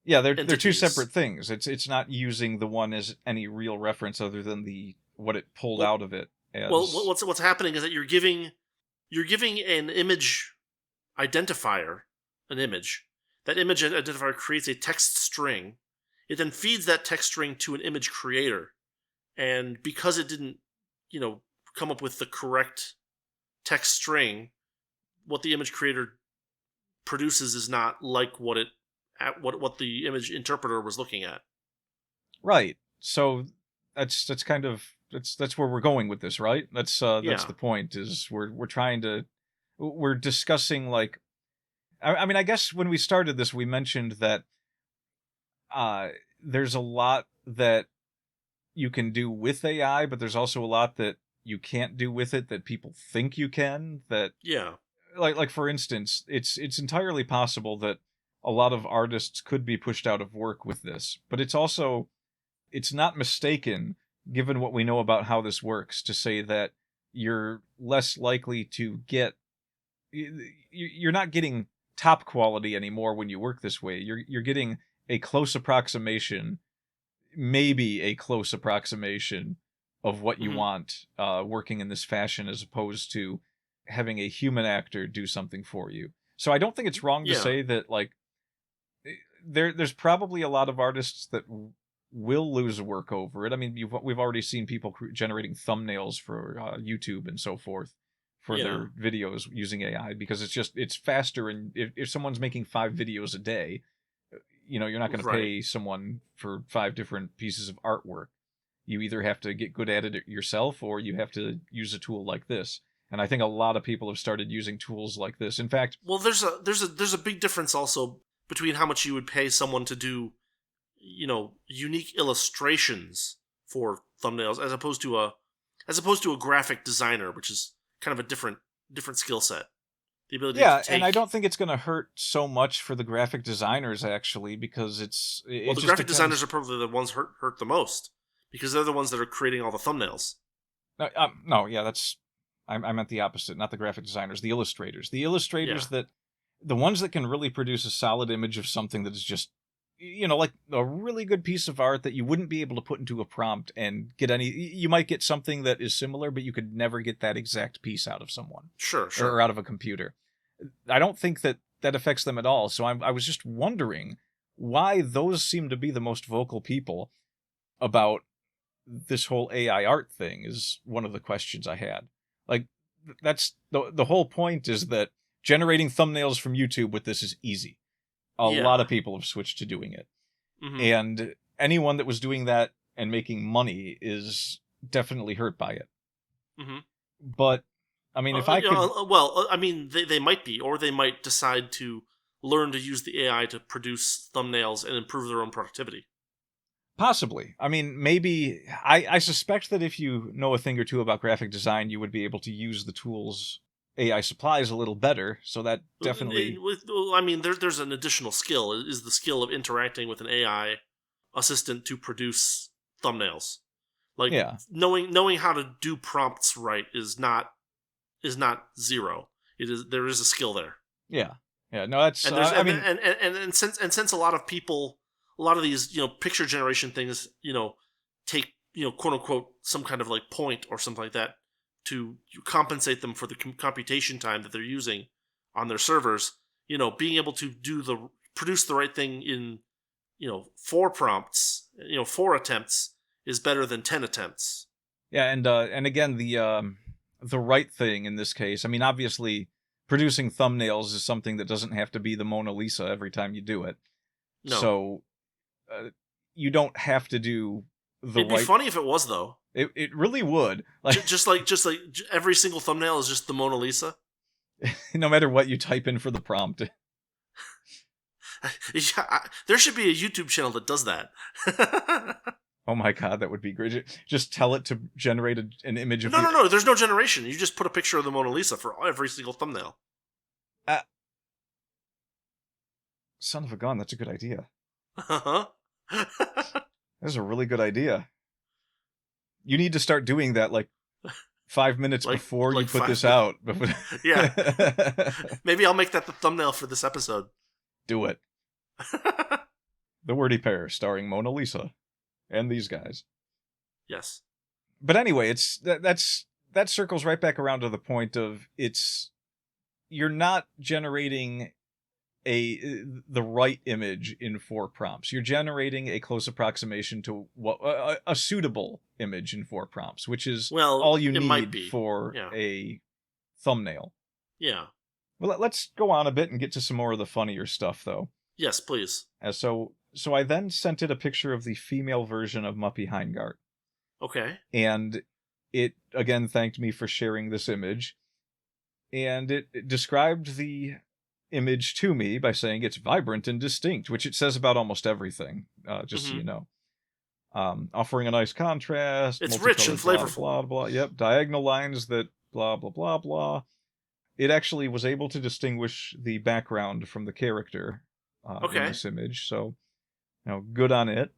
Yeah, they're two entities. separate things. It's not using the one as any real reference other than the what it pulled Well, out of it as. what's happening is that you're giving an image identifier an image. That image identifier creates a text string. It then feeds that text string to an image creator, and because it didn't, come up with the correct text string, what the image creator produces is not like what the image interpreter was looking at. Right. So that's kind of that's where we're going with this, right? That's Yeah. the point. Is we're trying to, we're discussing, like, I mean, I guess when we started this, we mentioned that uh there's a lot that you can do with AI, but there's also a lot that you can't do with it that people think you can. That, Yeah. like for instance, it's entirely possible that a lot of artists could be pushed out of work with this, but it's also it's not mistaken, given what we know about how this works, to say that you're less likely to get... You're not getting top quality anymore when you work this way. You're getting a close approximation, maybe a close approximation of what you want working in this fashion, as opposed to having a human actor do something for you. So I don't think it's wrong to say that, like, there's probably a lot of artists that will lose work over it. I mean, we've already seen people generating thumbnails for YouTube and so forth for their videos using AI, because it's faster, and if someone's making 5 videos a day, you're not going to pay someone for 5 different pieces of artwork. You either have to get good at it yourself, or you have to use a tool like this. And I think a lot of people have started using tools like this. In fact, well, there's a big difference also between how much you would pay someone to do, unique illustrations for thumbnails, as opposed to a graphic designer, which is kind of a different skill set. The ability to take... and I don't think it's going to hurt so much for the graphic designers, actually, because the graphic designers are probably the ones hurt the most, because they're the ones that are creating all the thumbnails. I meant the opposite, not the graphic designers, the illustrators. The illustrators the ones that can really produce a solid image of something that is just, like a really good piece of art that you wouldn't be able to put into a prompt and get any... You might get something that is similar, but you could never get that exact piece out of someone. Sure. Or out of a computer. I don't think that affects them at all. So I was just wondering why those seem to be the most vocal people about this whole AI art thing, is one of the questions I had. Like, that's the whole point, is that generating thumbnails from YouTube with this is easy. A lot of people have switched to doing it. Mm-hmm. And anyone that was doing that and making money is definitely hurt by it. Mm-hmm. But, I mean, if I could... they might be, or they might decide to learn to use the AI to produce thumbnails and improve their own productivity. Possibly. I mean, maybe... I suspect that if you know a thing or two about graphic design, you would be able to use the tools AI supplies a little better, so that definitely... There's an additional skill, is the skill of interacting with an AI assistant to produce thumbnails. Like, knowing how to do prompts right is not zero. There is a skill there. Yeah. No, that's... And since a lot of these, picture generation things, take, quote unquote, some kind of like point or something like that to compensate them for the computation time that they're using on their servers, being able to produce the right thing in, 4 prompts, 4 attempts is better than 10 attempts. Yeah. And again, the right thing in this case, I mean, obviously producing thumbnails is something that doesn't have to be the Mona Lisa every time you do it. No. So you don't have to do the It'd be funny if it was, though. It really would. Like, just like every single thumbnail is just the Mona Lisa. No matter what you type in for the prompt. There should be a YouTube channel that does that. Oh my god, that would be great. Just tell it to generate an image of... No, there's no generation. You just put a picture of the Mona Lisa for every single thumbnail. Son of a gun, that's a good idea. Uh-huh. That's a really good idea. You need to start doing that, like, 5 minutes before you put this out. Yeah. Maybe I'll make that the thumbnail for this episode. Do it. The Wordy Pair, starring Mona Lisa. And these guys. Yes. But anyway, that circles right back around to the point of you're not generating the right image in 4 prompts. You're generating a close approximation to what a suitable image in 4 prompts, which is all you need for a thumbnail. Yeah. Well, let's go on a bit and get to some more of the funnier stuff, though. Yes, please. So I then sent it a picture of the female version of Muppy Heingart. Okay. And it, again, thanked me for sharing this image. And it described the image to me by saying it's vibrant and distinct, which it says about almost everything, just so you know. Offering a nice contrast. It's rich and flavorful. Blah, blah, blah. Yep, diagonal lines that blah, blah, blah, blah. It actually was able to distinguish the background from the character in this image, so good on it.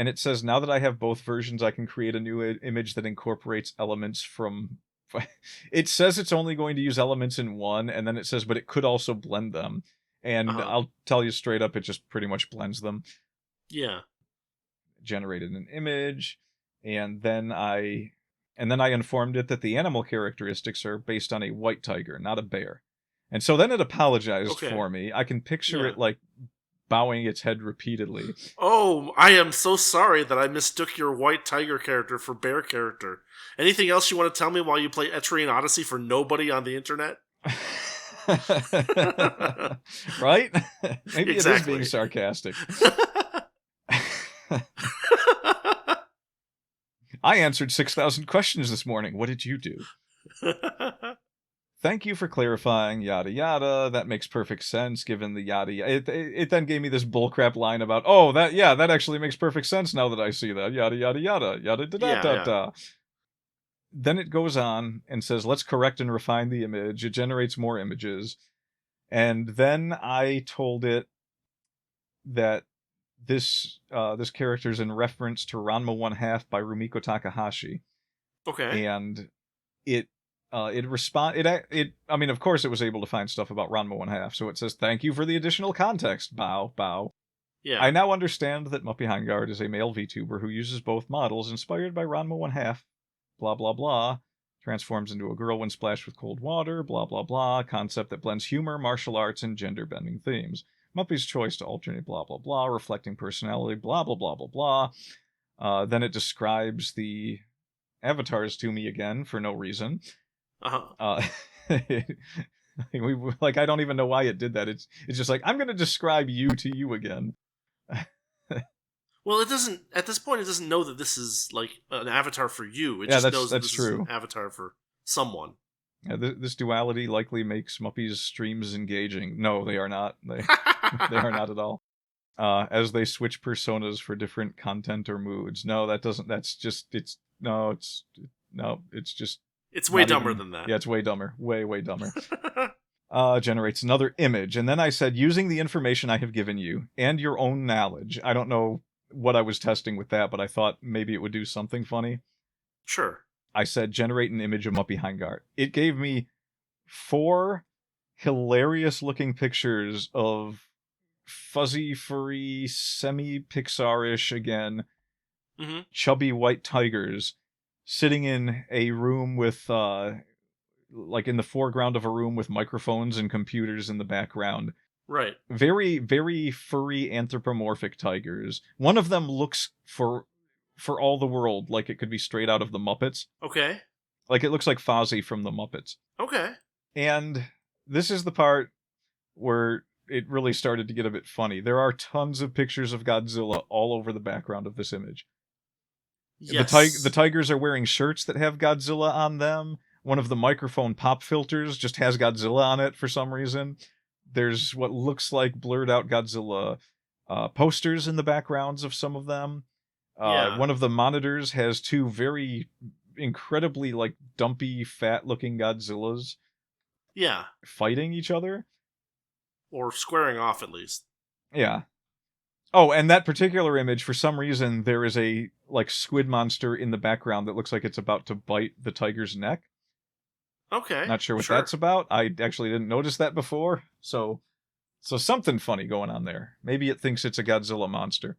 And it says, now that I have both versions, I can create a new image that incorporates elements from... It says it's only going to use elements in one, and then it says, but it could also blend them. And I'll tell you straight up, it just pretty much blends them. Yeah. Generated an image, and then I informed it that the animal characteristics are based on a white tiger, not a bear. And so then it apologized for me. I can picture it like bowing its head repeatedly. Oh, I am so sorry that I mistook your white tiger character for bear character. Anything else you want to tell me while you play Etrian Odyssey for nobody on the internet? Right? Maybe it is being sarcastic. I answered 6,000 questions this morning. What did you do? Thank you for clarifying, yada yada. That makes perfect sense given the yada yada. It then gave me this bullcrap line about, oh, that actually makes perfect sense now that I see that. Yada yada yada. Yada da da da da. Then it goes on and says, let's correct and refine the image. It generates more images. And then I told it that this character is in reference to Ranma 1/2 by Rumiko Takahashi. Okay. And it I mean, of course it was able to find stuff about Ranma 1/2, so it says, thank you for the additional context, bow, bow. Yeah. I now understand that Muppy Heingard is a male VTuber who uses both models inspired by Ranma 1/2, blah blah blah, transforms into a girl when splashed with cold water, blah blah blah, concept that blends humor, martial arts, and gender-bending themes. Muppy's choice to alternate blah blah blah, reflecting personality, blah blah blah blah blah. Then it describes the avatars to me again for no reason. I don't even know why it did that. It's just like, I'm going to describe you to you again. Well, it doesn't. At this point, it doesn't know that this is like an avatar for you. It just knows that this true. is an avatar for someone. Yeah, this duality likely makes Muppy's streams engaging. No, they are not. They are not at all. As they switch personas for different content or moods. No, that doesn't. That's just. It's just. It's way dumber than that. Yeah, it's way dumber. Way dumber. Generates another image. And then I said, using the information I have given you and your own knowledge. I don't know what I was testing with that, but I thought maybe it would do something funny. Sure. I said, generate an image of Muppy Heingart. It gave me 4 hilarious-looking pictures of fuzzy, furry, semi-Pixar-ish, again, chubby white tigers sitting in a room with, like in the foreground of a room with microphones and computers in the background. Right. Very, very furry anthropomorphic tigers. One of them looks for all the world like it could be straight out of the Muppets. Okay. Like it looks like Fozzie from the Muppets. Okay. And this is the part where it really started to get a bit funny. There are tons of pictures of Godzilla all over the background of this image. Yes. The tigers are wearing shirts that have Godzilla on them. One of the microphone pop filters just has Godzilla on it for some reason. There's what looks like blurred out Godzilla posters in the backgrounds of some of them. One of the monitors has 2 very incredibly like dumpy, fat looking Godzillas. Yeah. Fighting each other. Or squaring off at least. Yeah. Oh, and that particular image, for some reason, there is a like squid monster in the background that looks like it's about to bite the tiger's neck. Okay. Not sure what that's about. I actually didn't notice that before. So something funny going on there. Maybe it thinks it's a Godzilla monster.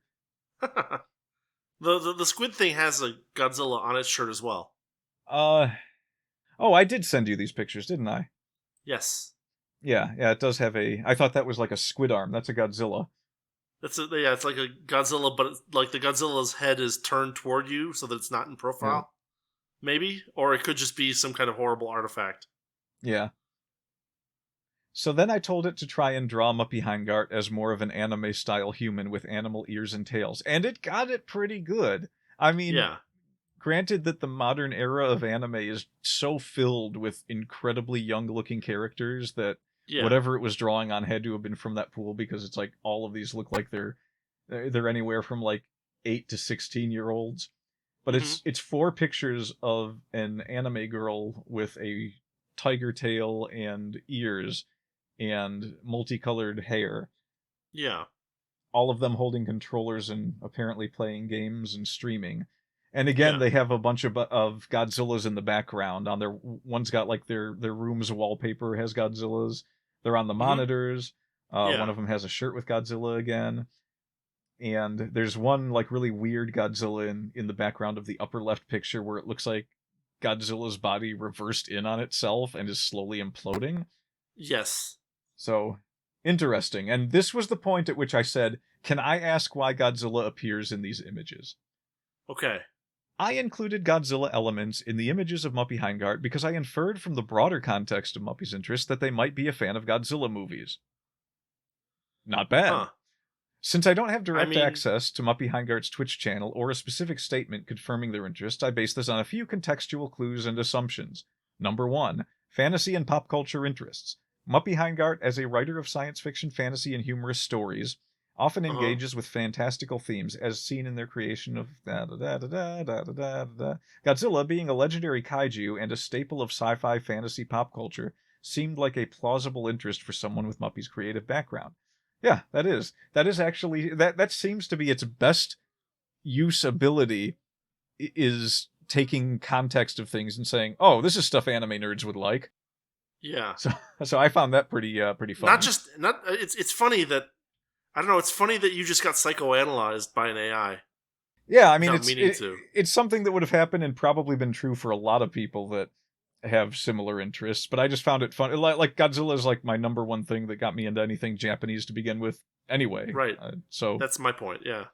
The squid thing has a Godzilla on its shirt as well. Oh, I did send you these pictures, didn't I? Yes. Yeah, it does have a... I thought that was like a squid arm. That's a Godzilla. It's like a Godzilla, but like the Godzilla's head is turned toward you so that it's not in profile. Yeah. Maybe? Or it could just be some kind of horrible artifact. Yeah. So then I told it to try and draw Muppy Heingart as more of an anime-style human with animal ears and tails. And it got it pretty good. I mean, granted that the modern era of anime is so filled with incredibly young-looking characters that whatever it was drawing on had to have been from that pool, because it's like all of these look like they're anywhere from like 8 to 16-year-olds. But it's 4 pictures of an anime girl with a tiger tail and ears and multicolored hair. Yeah. all of them holding controllers and apparently playing games and streaming. And again, Yeah. they have a bunch of Godzillas in the background. On their one's got like their room's wallpaper has Godzillas. They're on the monitors. Yeah. One of them has a shirt with Godzilla again. And there's one like really weird Godzilla in the background of the upper left picture where it looks like Godzilla's body reversed in on itself and is slowly imploding. Yes. So, interesting. And this was the point at which I said, can I ask why Godzilla appears in these images? Okay. I included Godzilla elements in the images of Muppy Heingart because I inferred from the broader context of Muppy's interest that they might be a fan of Godzilla movies. Not bad. Huh. Since I don't have direct access to Muppy Heingart's Twitch channel or a specific statement confirming their interest, I base this on a few contextual clues and assumptions. Number 1, fantasy and pop culture interests. Muppy Heingart, as a writer of science fiction, fantasy, and humorous stories, often engages with fantastical themes, as seen in their creation of Godzilla being a legendary kaiju and a staple of sci-fi fantasy pop culture seemed like a plausible interest for someone with Muppy's creative background. Yeah, that is actually, that seems to be its best use ability, is taking context of things and saying, oh, this is stuff anime nerds would like. Yeah. So I found that pretty fun. It's funny that, I don't know, it's funny that you just got psychoanalyzed by an AI. Yeah, I mean, it's something that would have happened and probably been true for a lot of people that have similar interests, but I just found it fun. Like Godzilla is like my number one thing that got me into anything Japanese to begin with anyway. Right. So that's my point, yeah.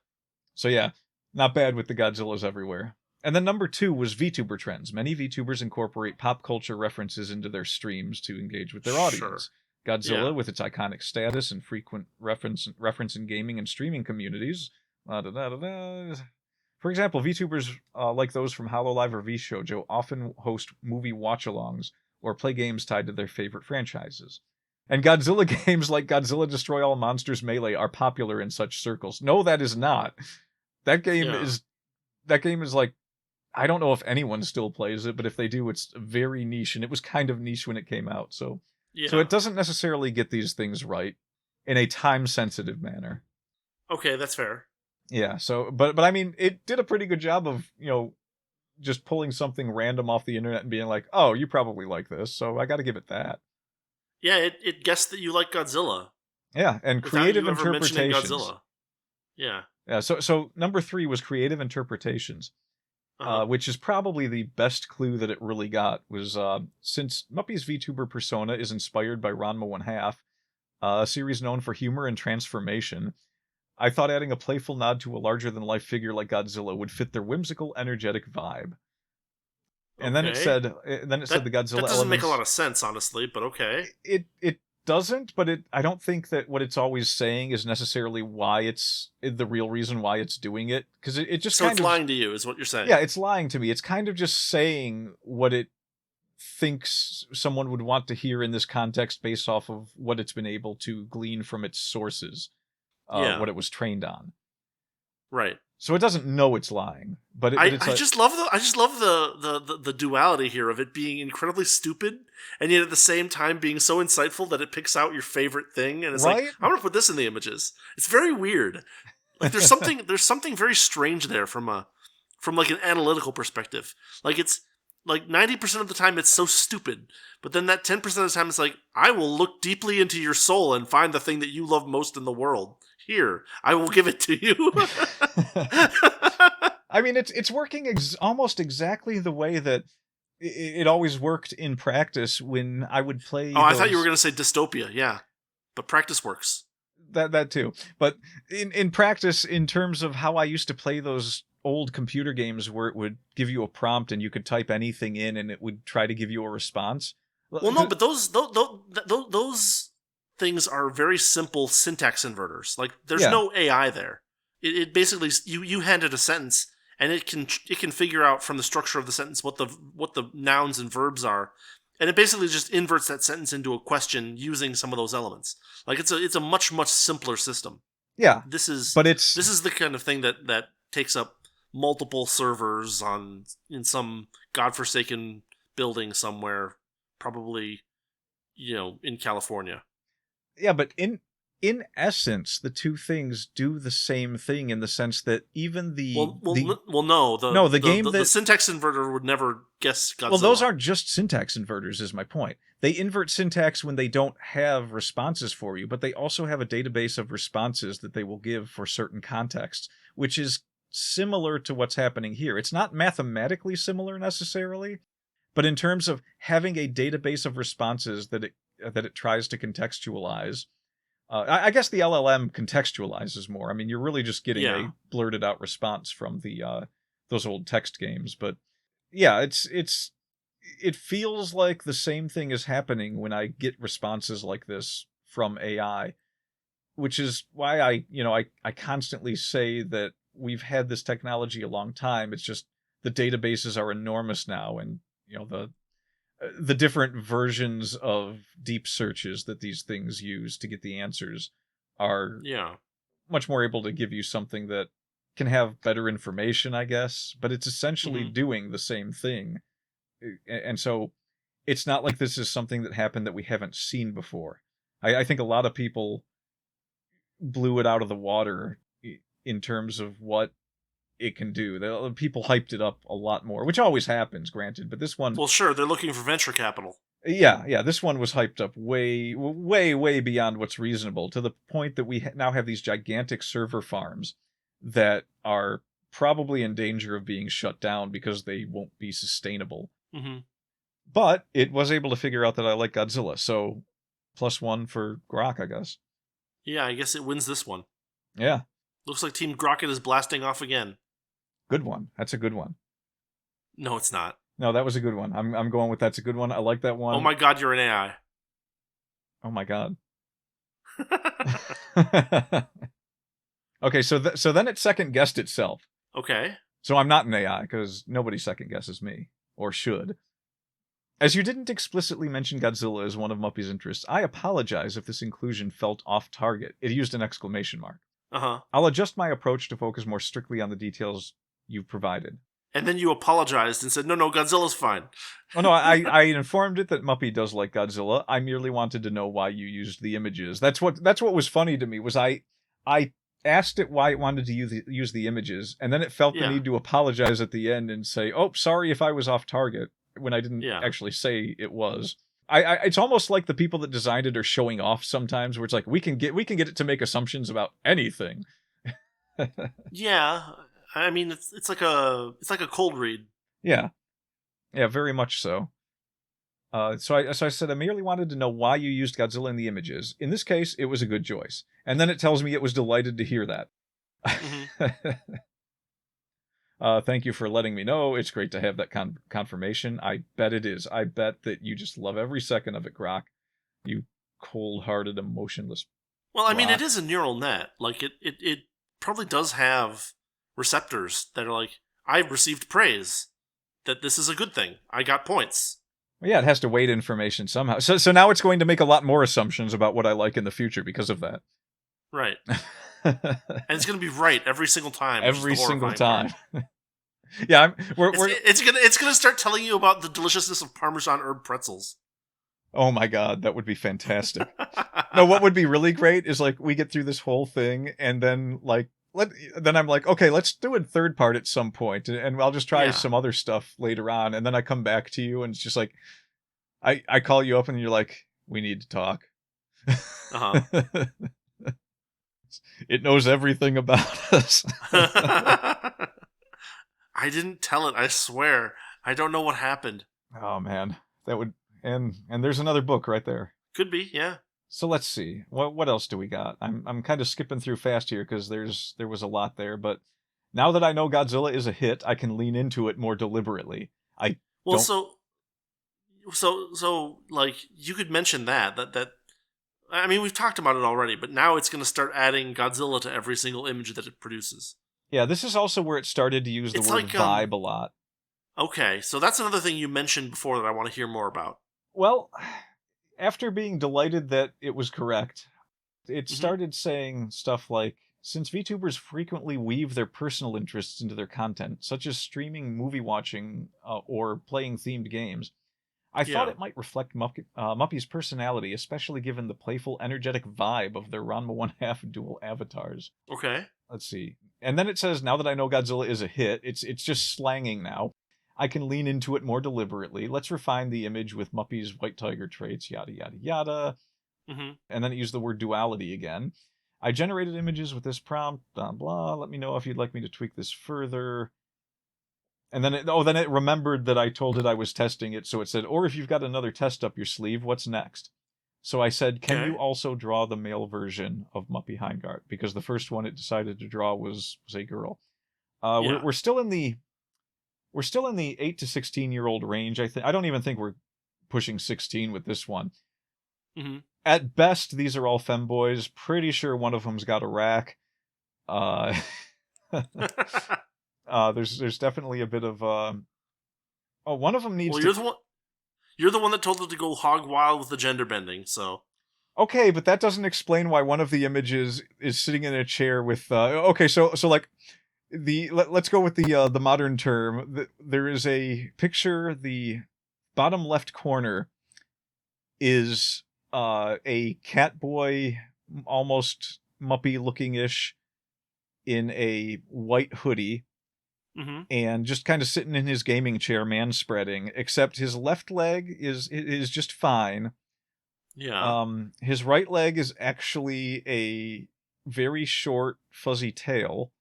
So yeah, not bad with the Godzillas everywhere. And then number 2 was VTuber trends. Many VTubers incorporate pop culture references into their streams to engage with their audience. Sure. Godzilla, with its iconic status and frequent reference in gaming and streaming communities. For example, VTubers like those from HoloLive or VShojo often host movie watch-alongs or play games tied to their favorite franchises. And Godzilla games like Godzilla Destroy All Monsters Melee are popular in such circles. No, that is not. That game is like, I don't know if anyone still plays it, but if they do, it's very niche, and it was kind of niche when it came out. So it doesn't necessarily get these things right in a time-sensitive manner. Okay, that's fair. Yeah, so, but I mean, it did a pretty good job of, just pulling something random off the internet and being like, oh, you probably like this, so I gotta give it that. Yeah, it guessed that you like Godzilla. Yeah, and creative interpretations. Godzilla. Yeah. Yeah, so number 3 was creative interpretations, which is probably the best clue that it really got, was since Muppy's VTuber persona is inspired by Ranma 1/2, a series known for humor and transformation, I thought adding a playful nod to a larger-than-life figure like Godzilla would fit their whimsical, energetic vibe. And then it said the Godzilla elements. That doesn't make a lot of sense, honestly, but okay. It doesn't, but I don't think that what it's always saying is necessarily why it's the real reason why it's doing it, because it just it's lying to you, is what you're saying. Yeah, it's lying to me. It's kind of just saying what it thinks someone would want to hear in this context based off of what it's been able to glean from its sources. What it was trained on. Right. So it doesn't know it's lying, but I just love the duality here of it being incredibly stupid and yet at the same time being so insightful that it picks out your favorite thing, and it's like, I'm gonna put this in the images. It's very weird. Like there's something very strange there from like an analytical perspective. Like it's like 90% of the time it's so stupid, but then that 10% of the time it's like, I will look deeply into your soul and find the thing that you love most in the world. Here, I will give it to you. I mean, it's working almost exactly the way that it always worked in practice when I would play. I thought you were going to say dystopia, yeah. But practice works. That too. But in practice, in terms of how I used to play those old computer games where it would give you a prompt and you could type anything in and it would try to give you a response. Well, no, but those things are very simple syntax inverters. Like there's no AI there. It basically, you hand it a sentence and it can figure out from the structure of the sentence what the nouns and verbs are, and it basically just inverts that sentence into a question using some of those elements. Like it's a much simpler system. Yeah, this is the kind of thing that takes up multiple servers in some godforsaken building somewhere, probably in California. Yeah, but in in essence, the two things do the same thing in the sense that even no. The game the syntax inverter would never guess Godzilla. Well, those aren't just syntax inverters, is my point. They invert syntax when they don't have responses for you, but they also have a database of responses that they will give for certain contexts, which is similar to what's happening here. It's not mathematically similar necessarily, but in terms of having a database of responses that it tries to contextualize. I guess the LLM contextualizes more. I mean, you're really just getting a blurted out response from the those old text games. But yeah, it feels like the same thing is happening when I get responses like this from AI, which is why I constantly say that we've had this technology a long time. It's just the databases are enormous now, and the different versions of deep searches that these things use to get the answers are much more able to give you something that can have better information, I guess, but it's essentially doing the same thing. And so it's not like this is something that happened that we haven't seen before. I think a lot of people blew it out of the water in terms of what it can do. The people hyped it up a lot more, which always happens, granted, but this one... Well, sure, they're looking for venture capital. Yeah, this one was hyped up way, way, way beyond what's reasonable, to the point that we now have these gigantic server farms that are probably in danger of being shut down because they won't be sustainable. Mm-hmm. But it was able to figure out that I like Godzilla, so +1 for Grok, I guess. Yeah, I guess it wins this one. Yeah. Looks like Team Grocket is blasting off again. Good one. That's a good one. No, it's not. No, that was a good one. I'm going with that's a good one. I like that one. Oh my god, you're an AI. Oh my god. Okay, so then it second guessed itself. Okay. So I'm not an AI because nobody second guesses me, or should. As you didn't explicitly mention Godzilla as one of Muppy's interests, I apologize if this inclusion felt off target. It used an exclamation mark. Uh-huh. I'll adjust my approach to focus more strictly on the details you've provided. And then you apologized and said, no, Godzilla's fine. Oh no, I informed it that Muppy does like Godzilla. I merely wanted to know why you used the images. That's what was funny to me, was I asked it why it wanted to use the images, and then it felt the need to apologize at the end and say, oh, sorry if I was off target, when I didn't actually say it was. It's almost like the people that designed it are showing off sometimes, where it's like, we can get it to make assumptions about anything. Yeah, I mean it's like a cold read. Yeah, very much so. So I said I merely wanted to know why you used Godzilla in the images. In this case, it was a good choice, and then it tells me it was delighted to hear that. Mm-hmm. Thank you for letting me know. It's great to have that confirmation. I bet it is. I bet that you just love every second of it, Grok. You cold-hearted, emotionless. Well, I mean, it is a neural net. Like, it probably does have receptors that are like, I've received praise. That this is a good thing. I got points. Well, yeah, it has to weight information somehow. So now it's going to make a lot more assumptions about what I like in the future because of that. Right. And it's going to be right every single time. Every single time. Yeah, it's gonna start telling you about the deliciousness of Parmesan herb pretzels. Oh my god, that would be fantastic. No, what would be really great is like we get through this whole thing, and then then I'm like, okay, let's do a third part at some point, and I'll just try some other stuff later on, and then I come back to you, and it's just like, I call you up, and you're like, we need to talk. Uh-huh. It knows everything about us. I didn't tell it, I swear. I don't know what happened. Oh man, that would and there's another book right there. Could be, yeah. So let's see. What else do we got? I'm kind of skipping through fast here because there was a lot there, but now that I know Godzilla is a hit, I can lean into it more deliberately. So like you could mention that I mean, we've talked about it already, but now it's going to start adding Godzilla to every single image that it produces. Yeah, this is also where it started to use the word vibe a lot. Okay, so that's another thing you mentioned before that I want to hear more about. Well, after being delighted that it was correct, it started saying stuff like, since VTubers frequently weave their personal interests into their content, such as streaming, movie watching, or playing themed games, I thought it might reflect Muppy's personality, especially given the playful, energetic vibe of their Ranma 1/2 dual avatars. Okay. Let's see. And then it says, now that I know Godzilla is a hit, it's just slanging now. I can lean into it more deliberately. Let's refine the image with Muppy's white tiger traits, yada, yada, yada. Mm-hmm. And then it used the word duality again. I generated images with this prompt, blah, blah. Let me know if you'd like me to tweak this further. And then it remembered that I told it I was testing it, so it said, or if you've got another test up your sleeve, what's next? So I said, can you also draw the male version of Muppy Heingart? Because the first one it decided to draw was a girl. We're still in the 8 to 16-year-old range. I don't even think we're pushing 16 with this one. Mm-hmm. At best, these are all femboys. Pretty sure one of them's got a rack. There's definitely a bit of one of them needs. Well, you're the one that told it to go hog wild with the gender bending. So okay, but that doesn't explain why one of the images is sitting in a chair with. Okay, so like let's go with the modern term. There is a picture. The bottom left corner is a cat boy, almost Muppy looking ish, in a white hoodie. Mm-hmm. And just kind of sitting in his gaming chair, man-spreading, except his left leg is just fine. Yeah. His right leg is actually a very short, fuzzy tail.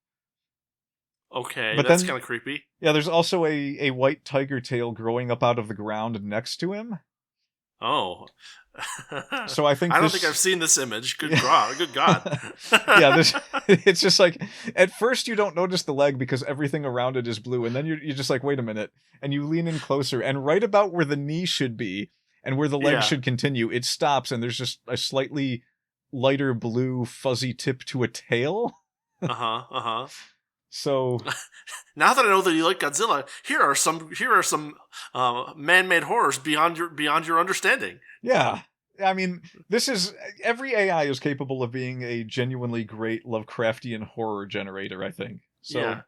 Okay, but that's then, kind of creepy. Yeah, there's also a white tiger tail growing up out of the ground next to him. Oh. So I think I don't think I've seen this image. Good God. Good God. Yeah, it's just like, at first you don't notice the leg because everything around it is blue, and then you're just like, wait a minute, and you lean in closer, and right about where the knee should be and where the leg should continue, it stops, and there's just a slightly lighter blue fuzzy tip to a tail. So now that I know that you like Godzilla, here are some man-made horrors beyond your understanding. Yeah. I mean, every AI is capable of being a genuinely great Lovecraftian horror generator, I think. So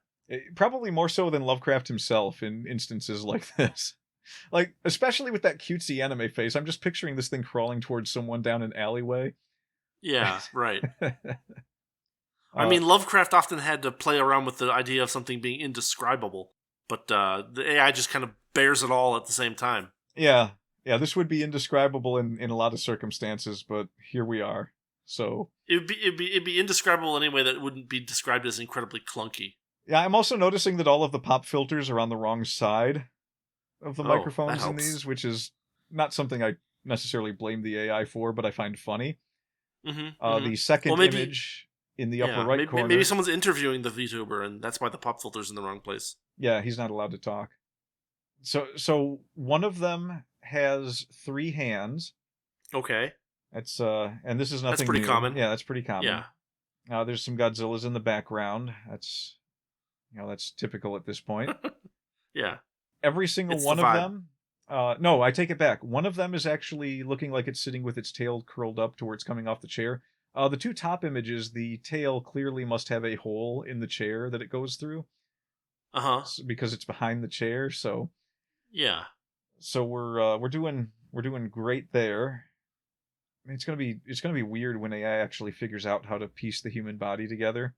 probably more so than Lovecraft himself in instances like this. Like, especially with that cutesy anime face, I'm just picturing this thing crawling towards someone down an alleyway. Yeah, right. I mean, Lovecraft often had to play around with the idea of something being indescribable, but the AI just kind of bears it all at the same time. Yeah, this would be indescribable in a lot of circumstances, but here we are. So it'd be indescribable in any way that wouldn't be described as incredibly clunky. Yeah, I'm also noticing that all of the pop filters are on the wrong side of the microphones in these, which is not something I necessarily blame the AI for, but I find funny. The second image in the upper right corner. Maybe someone's interviewing the VTuber, and that's why the pop filter's in the wrong place. Yeah, he's not allowed to talk. So one of them has 3 hands. Okay. That's and this is nothing. That's pretty common. Yeah, that's pretty common. Yeah. There's some Godzillas in the background. That's typical at this point. Yeah. Every single one of them. No, I take it back. One of them is actually looking like it's sitting with its tail curled up to where it's coming off the chair. The 2 top images, the tail clearly must have a hole in the chair that it goes through. Because it's behind the chair, so. Yeah. So we're doing great there. I mean, it's gonna be weird when AI actually figures out how to piece the human body together,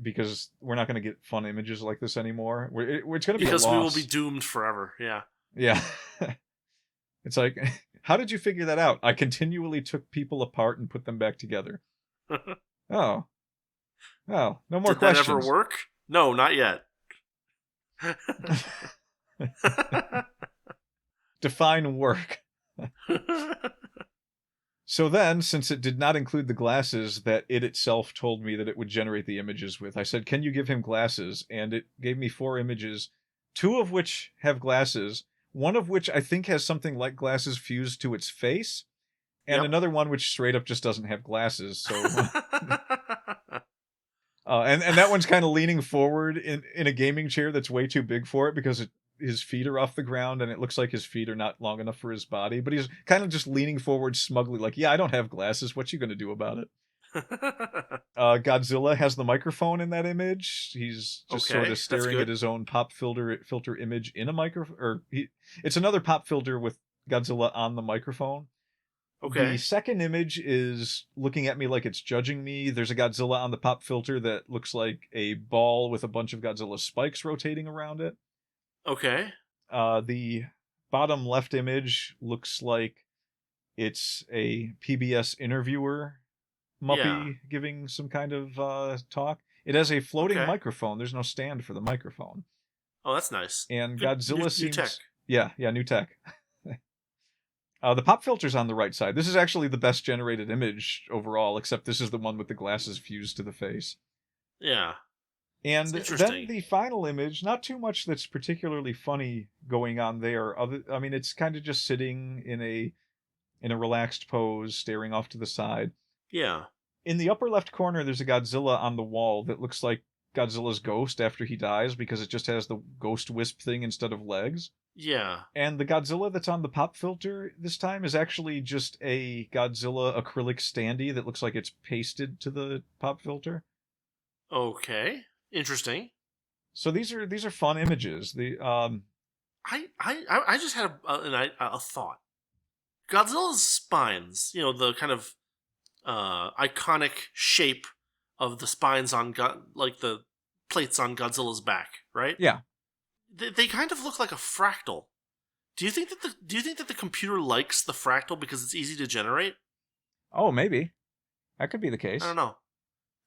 because we're not gonna get fun images like this anymore. It's gonna be a loss. Because we will be doomed forever. Yeah. Yeah. It's like, how did you figure that out? I continually took people apart and put them back together. Oh, no more questions. Did that ever work? No, not yet. Define work. So then, since it did not include the glasses that it itself told me that it would generate the images with, I said, can you give him glasses? And it gave me 4 images, 2 of which have glasses, one of which I think has something like glasses fused to its face, and another one which straight up just doesn't have glasses. So, and that one's kind of leaning forward in a gaming chair that's way too big for it, because his feet are off the ground, and it looks like his feet are not long enough for his body, but he's kind of just leaning forward smugly like, yeah, I don't have glasses. What you going to do about it? Godzilla has the microphone in that image. He's just sort of staring at his own pop filter image in a microphone. It's another pop filter with Godzilla on the microphone. Okay. The second image is looking at me like it's judging me. There's a Godzilla on the pop filter that looks like a ball with a bunch of Godzilla spikes rotating around it. Okay. The bottom left image looks like it's a PBS interviewer Yeah. Muppy giving some kind of talk. It has a floating Okay. microphone. There's no stand for the microphone. Oh, that's nice. And Good, Godzilla new tech. seems... Yeah, new tech. The pop filter's on the right side. This is actually the best generated image overall, except this is the one with the glasses fused to the face. Yeah. And It's then interesting. the final image, not too much that's particularly funny going on there. I mean, it's kind of just sitting in a relaxed pose, staring off to the side. Yeah. In the upper left corner, there's a Godzilla on the wall that looks like Godzilla's ghost after he dies because it just has the ghost wisp thing instead of legs. Yeah. And the Godzilla that's on the pop filter this time is actually just a Godzilla acrylic standee that looks like it's pasted to the pop filter. Okay. Interesting. So these are fun images. I just had a thought. Godzilla's spines, the kind of iconic shape of the spines on like the plates on Godzilla's back, right? Yeah. They kind of look like a fractal. Do you think that the computer likes the fractal because it's easy to generate? Oh, maybe. That could be the case. I don't know.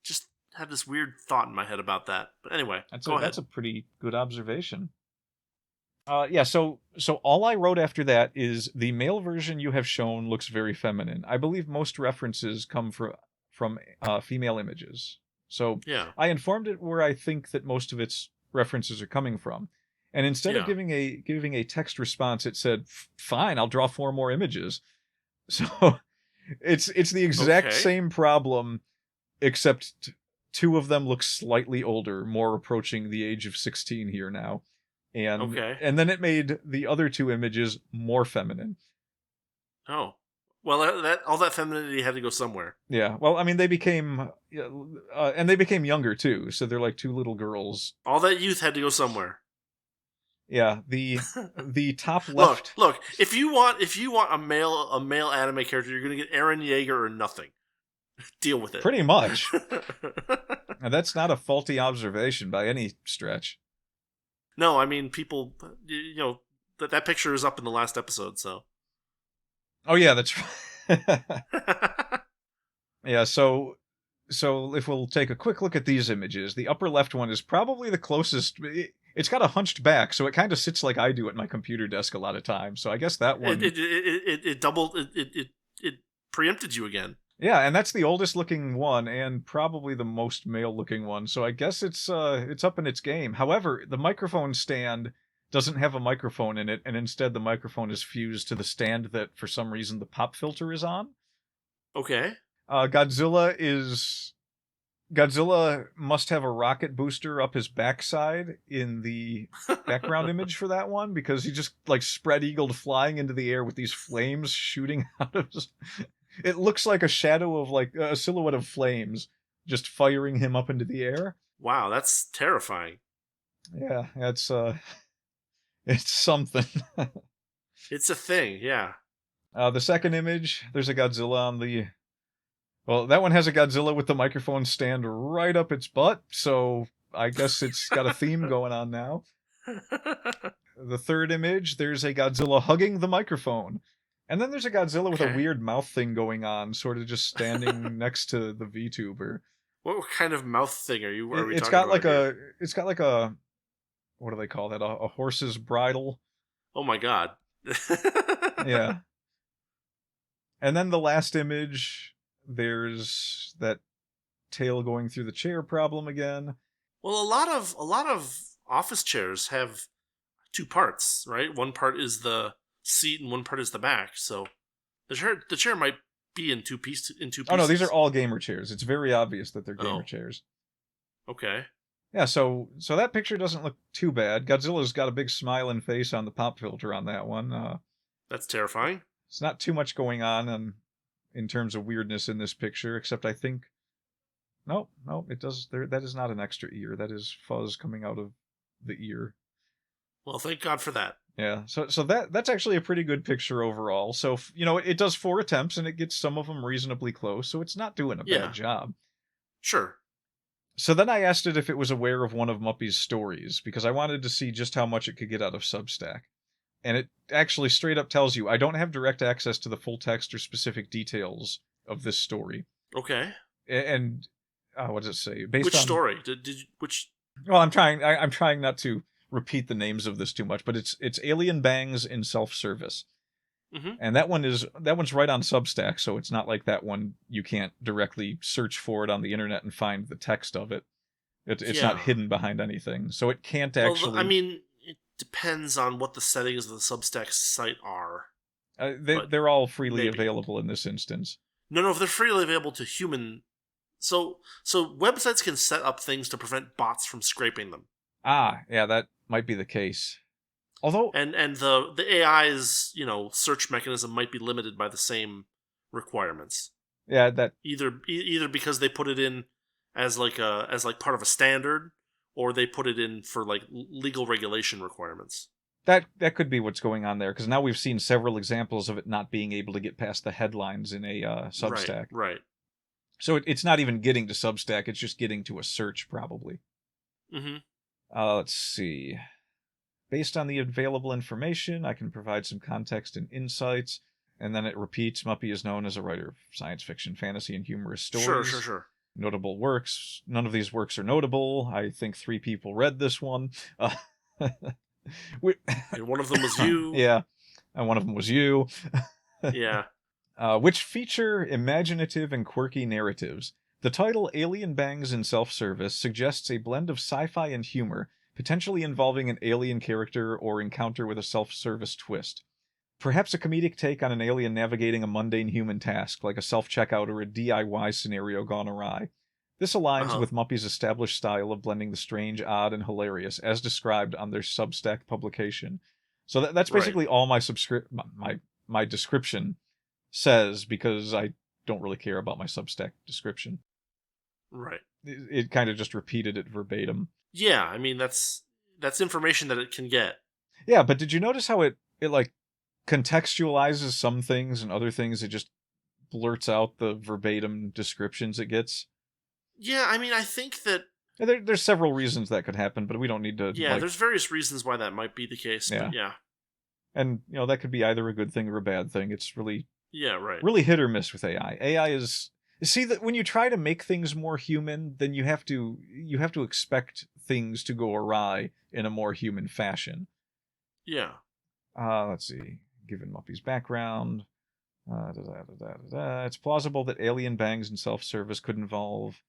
Just had this weird thought in my head about that. But anyway, go ahead. That's a pretty good observation. Yeah, so all I wrote after that is the male version you have shown looks very feminine. I believe most references come from female images. So Yeah. I informed it where I think that most of its references are coming from. And instead of giving a text response, it said, "Fine, I'll draw 4 more images." So it's the exact same problem, except 2 of them look slightly older, more approaching the age of 16 here now. And then it made the other 2 images more feminine. Oh. Well, that all that femininity had to go somewhere. Yeah. Well, I mean, they became younger too, so they're like 2 little girls. All that youth had to go somewhere. Yeah. The top left. Look. If you want a male anime character, you're gonna get Eren Yeager or nothing. Deal with it. Pretty much. And that's not a faulty observation by any stretch. No, I mean, people, that picture is up in the last episode, so. Oh yeah, that's right. Yeah, so if we'll take a quick look at these images, the upper left one is probably the closest. It's got a hunched back, so it kind of sits like I do at my computer desk a lot of times. So I guess that one it preempted you again. Yeah, and that's the oldest looking one and probably the most male looking one. So I guess it's up in its game. However, the microphone stand doesn't have a microphone in it, and instead the microphone is fused to the stand that for some reason the pop filter is on. Okay. Godzilla must have a rocket booster up his backside in the background image for that one, because he just like spread eagled flying into the air with these flames shooting out of his... It looks like a shadow of like a silhouette of flames just firing him up into the air. Wow, that's terrifying. Yeah, it's something. It's a thing, yeah. The second image, there's a Godzilla on the... Well, that one has a Godzilla with the microphone stand right up its butt, so I guess it's got a theme going on now. The third image, there's a Godzilla hugging the microphone. And then there's a Godzilla with a weird mouth thing going on, sort of just standing next to the VTuber. What kind of mouth thing are we It's talking got about here? It's got like a... What do they call that? A horse's bridle? Oh my god. Yeah. And then the last image, there's that tail going through the chair problem again. Well, a lot of office chairs have 2 parts, right? One part is the seat and one part is the back. So the chair might be in two pieces. Oh no, these are all gamer chairs. It's very obvious that they're gamer chairs. Okay. Yeah, so that picture doesn't look too bad. Godzilla's got a big smiling face on the pop filter on that one. That's terrifying. It's not too much going on in terms of weirdness in this picture, except I think... No, it does... That is not an extra ear. That is fuzz coming out of the ear. Well, thank God for that. Yeah, so that's actually a pretty good picture overall. So, it does 4 attempts, and it gets some of them reasonably close, so it's not doing a bad Yeah, job. sure. So then I asked it if it was aware of one of Muppy's stories, because I wanted to see just how much it could get out of Substack. And it actually straight up tells you, I don't have direct access to the full text or specific details of this story. Okay. And what does it say? Based Which on story? Did you which? Well, I'm trying not to repeat the names of this too much, but it's Alien Bangs in Self-Service. Mm-hmm. And that one's right on Substack, so it's not like that one you can't directly search for it on the internet and find the text of it. It's not Yeah. hidden behind anything, so it can't Well, actually. I mean, it depends on what the settings of the Substack site are. But they're all freely maybe. available in this instance. No, if they're freely available to human, so websites can set up things to prevent bots from scraping them. Yeah, that might be the case. Although, And the AI's search mechanism might be limited by the same requirements. yeah, that Either because they put it in as like part of a standard, or they put it in for like legal regulation requirements. that could be what's going on there, because now we've seen several examples of it not being able to get past the headlines in a Substack. Right. So it's not even getting to Substack; it's just getting to a search, probably. Mm-hmm. Let's see. Based on the available information, I can provide some context and insights. And then it repeats, Muppy is known as a writer of science fiction, fantasy, and humorous stories. Sure. Notable works. None of these works are notable. I think 3 people read this one. And one of them was you. Yeah, and one of them was you. Yeah. Which feature imaginative and quirky narratives. The title Alien Bangs in Self-Service suggests a blend of sci-fi and humor, potentially involving an alien character or encounter with a self-service twist. Perhaps a comedic take on an alien navigating a mundane human task, like a self-checkout or a DIY scenario gone awry. This aligns with Muppy's established style of blending the strange, odd, and hilarious, as described on their Substack publication. So that's basically all my description says, because I don't really care about my Substack description. Right. It kind of just repeated it verbatim. Yeah, I mean that's information that it can get. Yeah, but did you notice how it like contextualizes some things, and other things it just blurts out the verbatim descriptions it gets? Yeah, I mean I think that there's several reasons that could happen, but we don't need to. Yeah, there's various reasons why that might be the case. Yeah. But yeah. And that could be either a good thing or a bad thing. It's really right. Really hit or miss with AI. AI is see that when you try to make things more human, then you have to expect things to go awry in a more human fashion. Yeah. Let's see. Given Muppy's background, it's plausible that Alien Bangs in Self-Service could involve.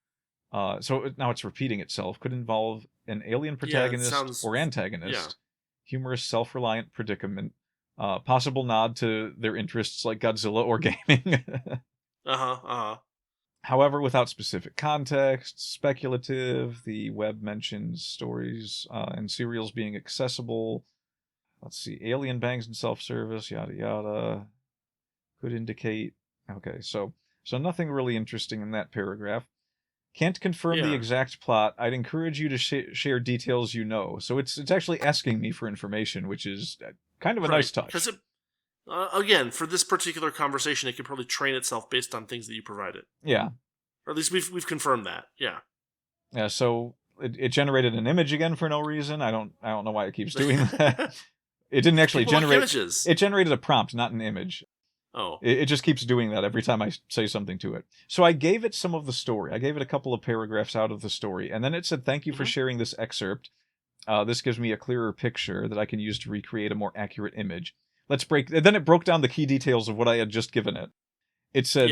So now it's repeating itself. Could involve an alien protagonist or antagonist, humorous, self-reliant predicament, possible nod to their interests like Godzilla or gaming. However, without specific context, speculative. The web mentions stories and serials being accessible. Let's see, Alien Bangs in Self-Service, yada yada. Could indicate. Okay, so nothing really interesting in that paragraph. Can't confirm the exact plot. I'd encourage you to share details you know. So it's actually asking me for information, which is kind of a nice touch. Because again, for this particular conversation, it could probably train itself based on things that you provided. Yeah. Or at least we've confirmed that. Yeah. Yeah. So it generated an image again for no reason. I don't know why it keeps doing that. It didn't actually generate images. It generated a prompt, not an image. Oh. It just keeps doing that every time I say something to it. So I gave it some of the story. I gave it a couple of paragraphs out of the story, and then it said, "Thank you for sharing this excerpt. This gives me a clearer picture that I can use to recreate a more accurate image." Then it broke down the key details of what I had just given it. It said,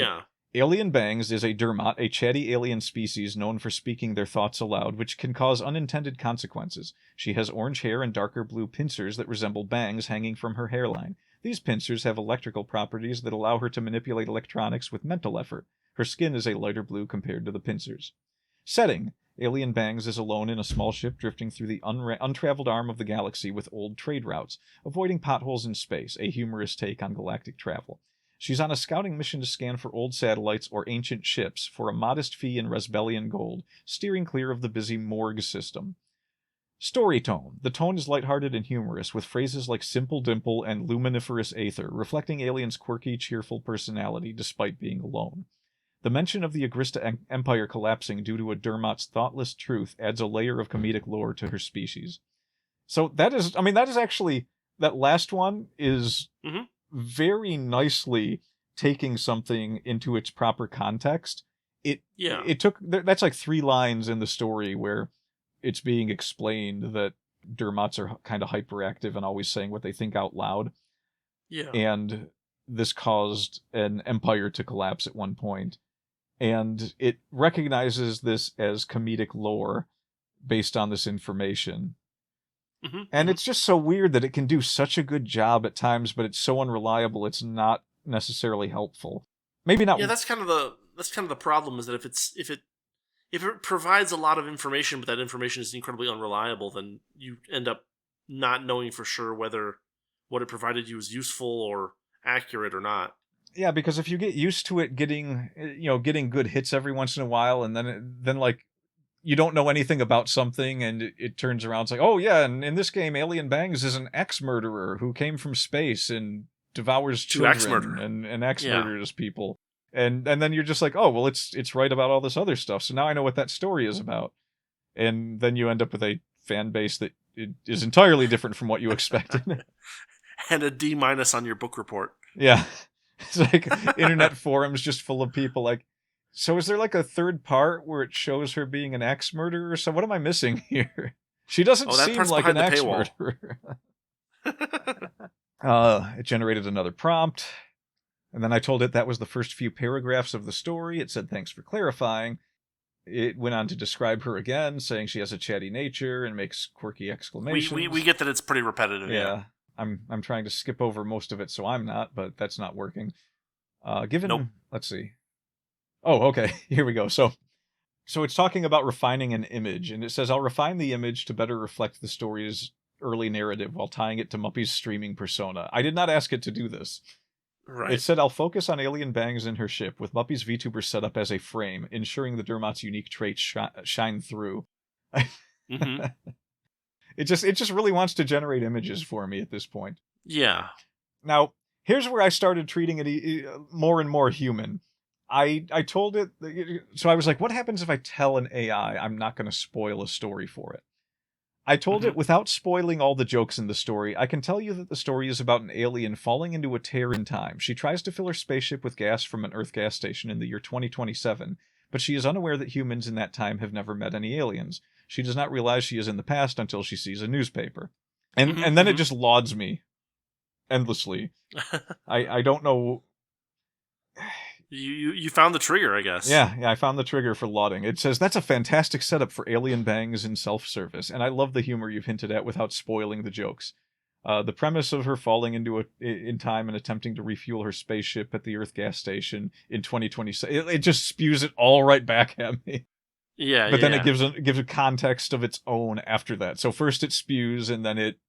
Alien Bangs is a dermot, a chatty alien species known for speaking their thoughts aloud, which can cause unintended consequences. She has orange hair and darker blue pincers that resemble bangs hanging from her hairline. These pincers have electrical properties that allow her to manipulate electronics with mental effort. Her skin is a lighter blue compared to the pincers. Setting. Alien Bangs is alone in a small ship drifting through the untraveled arm of the galaxy with old trade routes, avoiding potholes in space, a humorous take on galactic travel. She's on a scouting mission to scan for old satellites or ancient ships for a modest fee in Resbellian gold, steering clear of the busy morgue system. Story tone. The tone is lighthearted and humorous, with phrases like simple dimple and luminiferous aether, reflecting Alien's quirky, cheerful personality despite being alone. The mention of the Agrista Empire collapsing due to a Dermot's thoughtless truth adds a layer of comedic lore to her species. So that is actually, that last one is very nicely taking something into its proper context. It took, that's like 3 lines in the story where it's being explained that Dermots are kind of hyperactive and always saying what they think out loud. Yeah. And this caused an empire to collapse at one point. And it recognizes this as comedic lore based on this information. And it's just so weird that it can do such a good job at times, but it's so unreliable it's not necessarily helpful. Maybe not. Yeah, that's kind of the problem, is that if it provides a lot of information, but that information is incredibly unreliable, then you end up not knowing for sure whether what it provided you is useful or accurate or not. Yeah, because if you get used to it getting good hits every once in a while, and then like you don't know anything about something, and it turns around, it's like, oh yeah, and in this game, Alien Bangs is an ex-murderer who came from space and devours children and ex-murders people. And then you're just like, oh, well, it's right about all this other stuff. So now I know what that story is about. And then you end up with a fan base that is entirely different from what you expected. And a D- on your book report. Yeah. It's like internet forums just full of people like, so is there like a third part where it shows her being an axe murderer? So what am I missing here? She doesn't seem like an axe murderer. It generated another prompt. And then I told it that was the first few paragraphs of the story. It said, thanks for clarifying. It went on to describe her again, saying she has a chatty nature and makes quirky exclamations. We get that it's pretty repetitive. Yeah. I'm trying to skip over most of it, so I'm not, but that's not working. Let's see. Oh, okay. Here we go. So it's talking about refining an image, and it says, I'll refine the image to better reflect the story's early narrative while tying it to Muppy's streaming persona. I did not ask it to do this. Right. It said, I'll focus on Alien Bangs in her ship, with Muppy's VTuber set up as a frame, ensuring the Dermot's unique traits shine through. It just really wants to generate images for me at this point. Yeah. Now, here's where I started treating it more and more human. I told it, so I was like, what happens if I tell an AI I'm not going to spoil a story for it? I told it, without spoiling all the jokes in the story, I can tell you that the story is about an alien falling into a tear in time. She tries to fill her spaceship with gas from an Earth gas station in the year 2027, but she is unaware that humans in that time have never met any aliens. She does not realize she is in the past until she sees a newspaper. And then it just lauds me endlessly. I don't know. You found the trigger, I guess. Yeah, I found the trigger for lauding. It says, that's a fantastic setup for Alien Bangs in self-service, and I love the humor you've hinted at without spoiling the jokes. The premise of her falling in time and attempting to refuel her spaceship at the Earth gas station in 2027, it just spews it all right back at me. Yeah, but then it gives a context of its own after that. So first it spews, and then it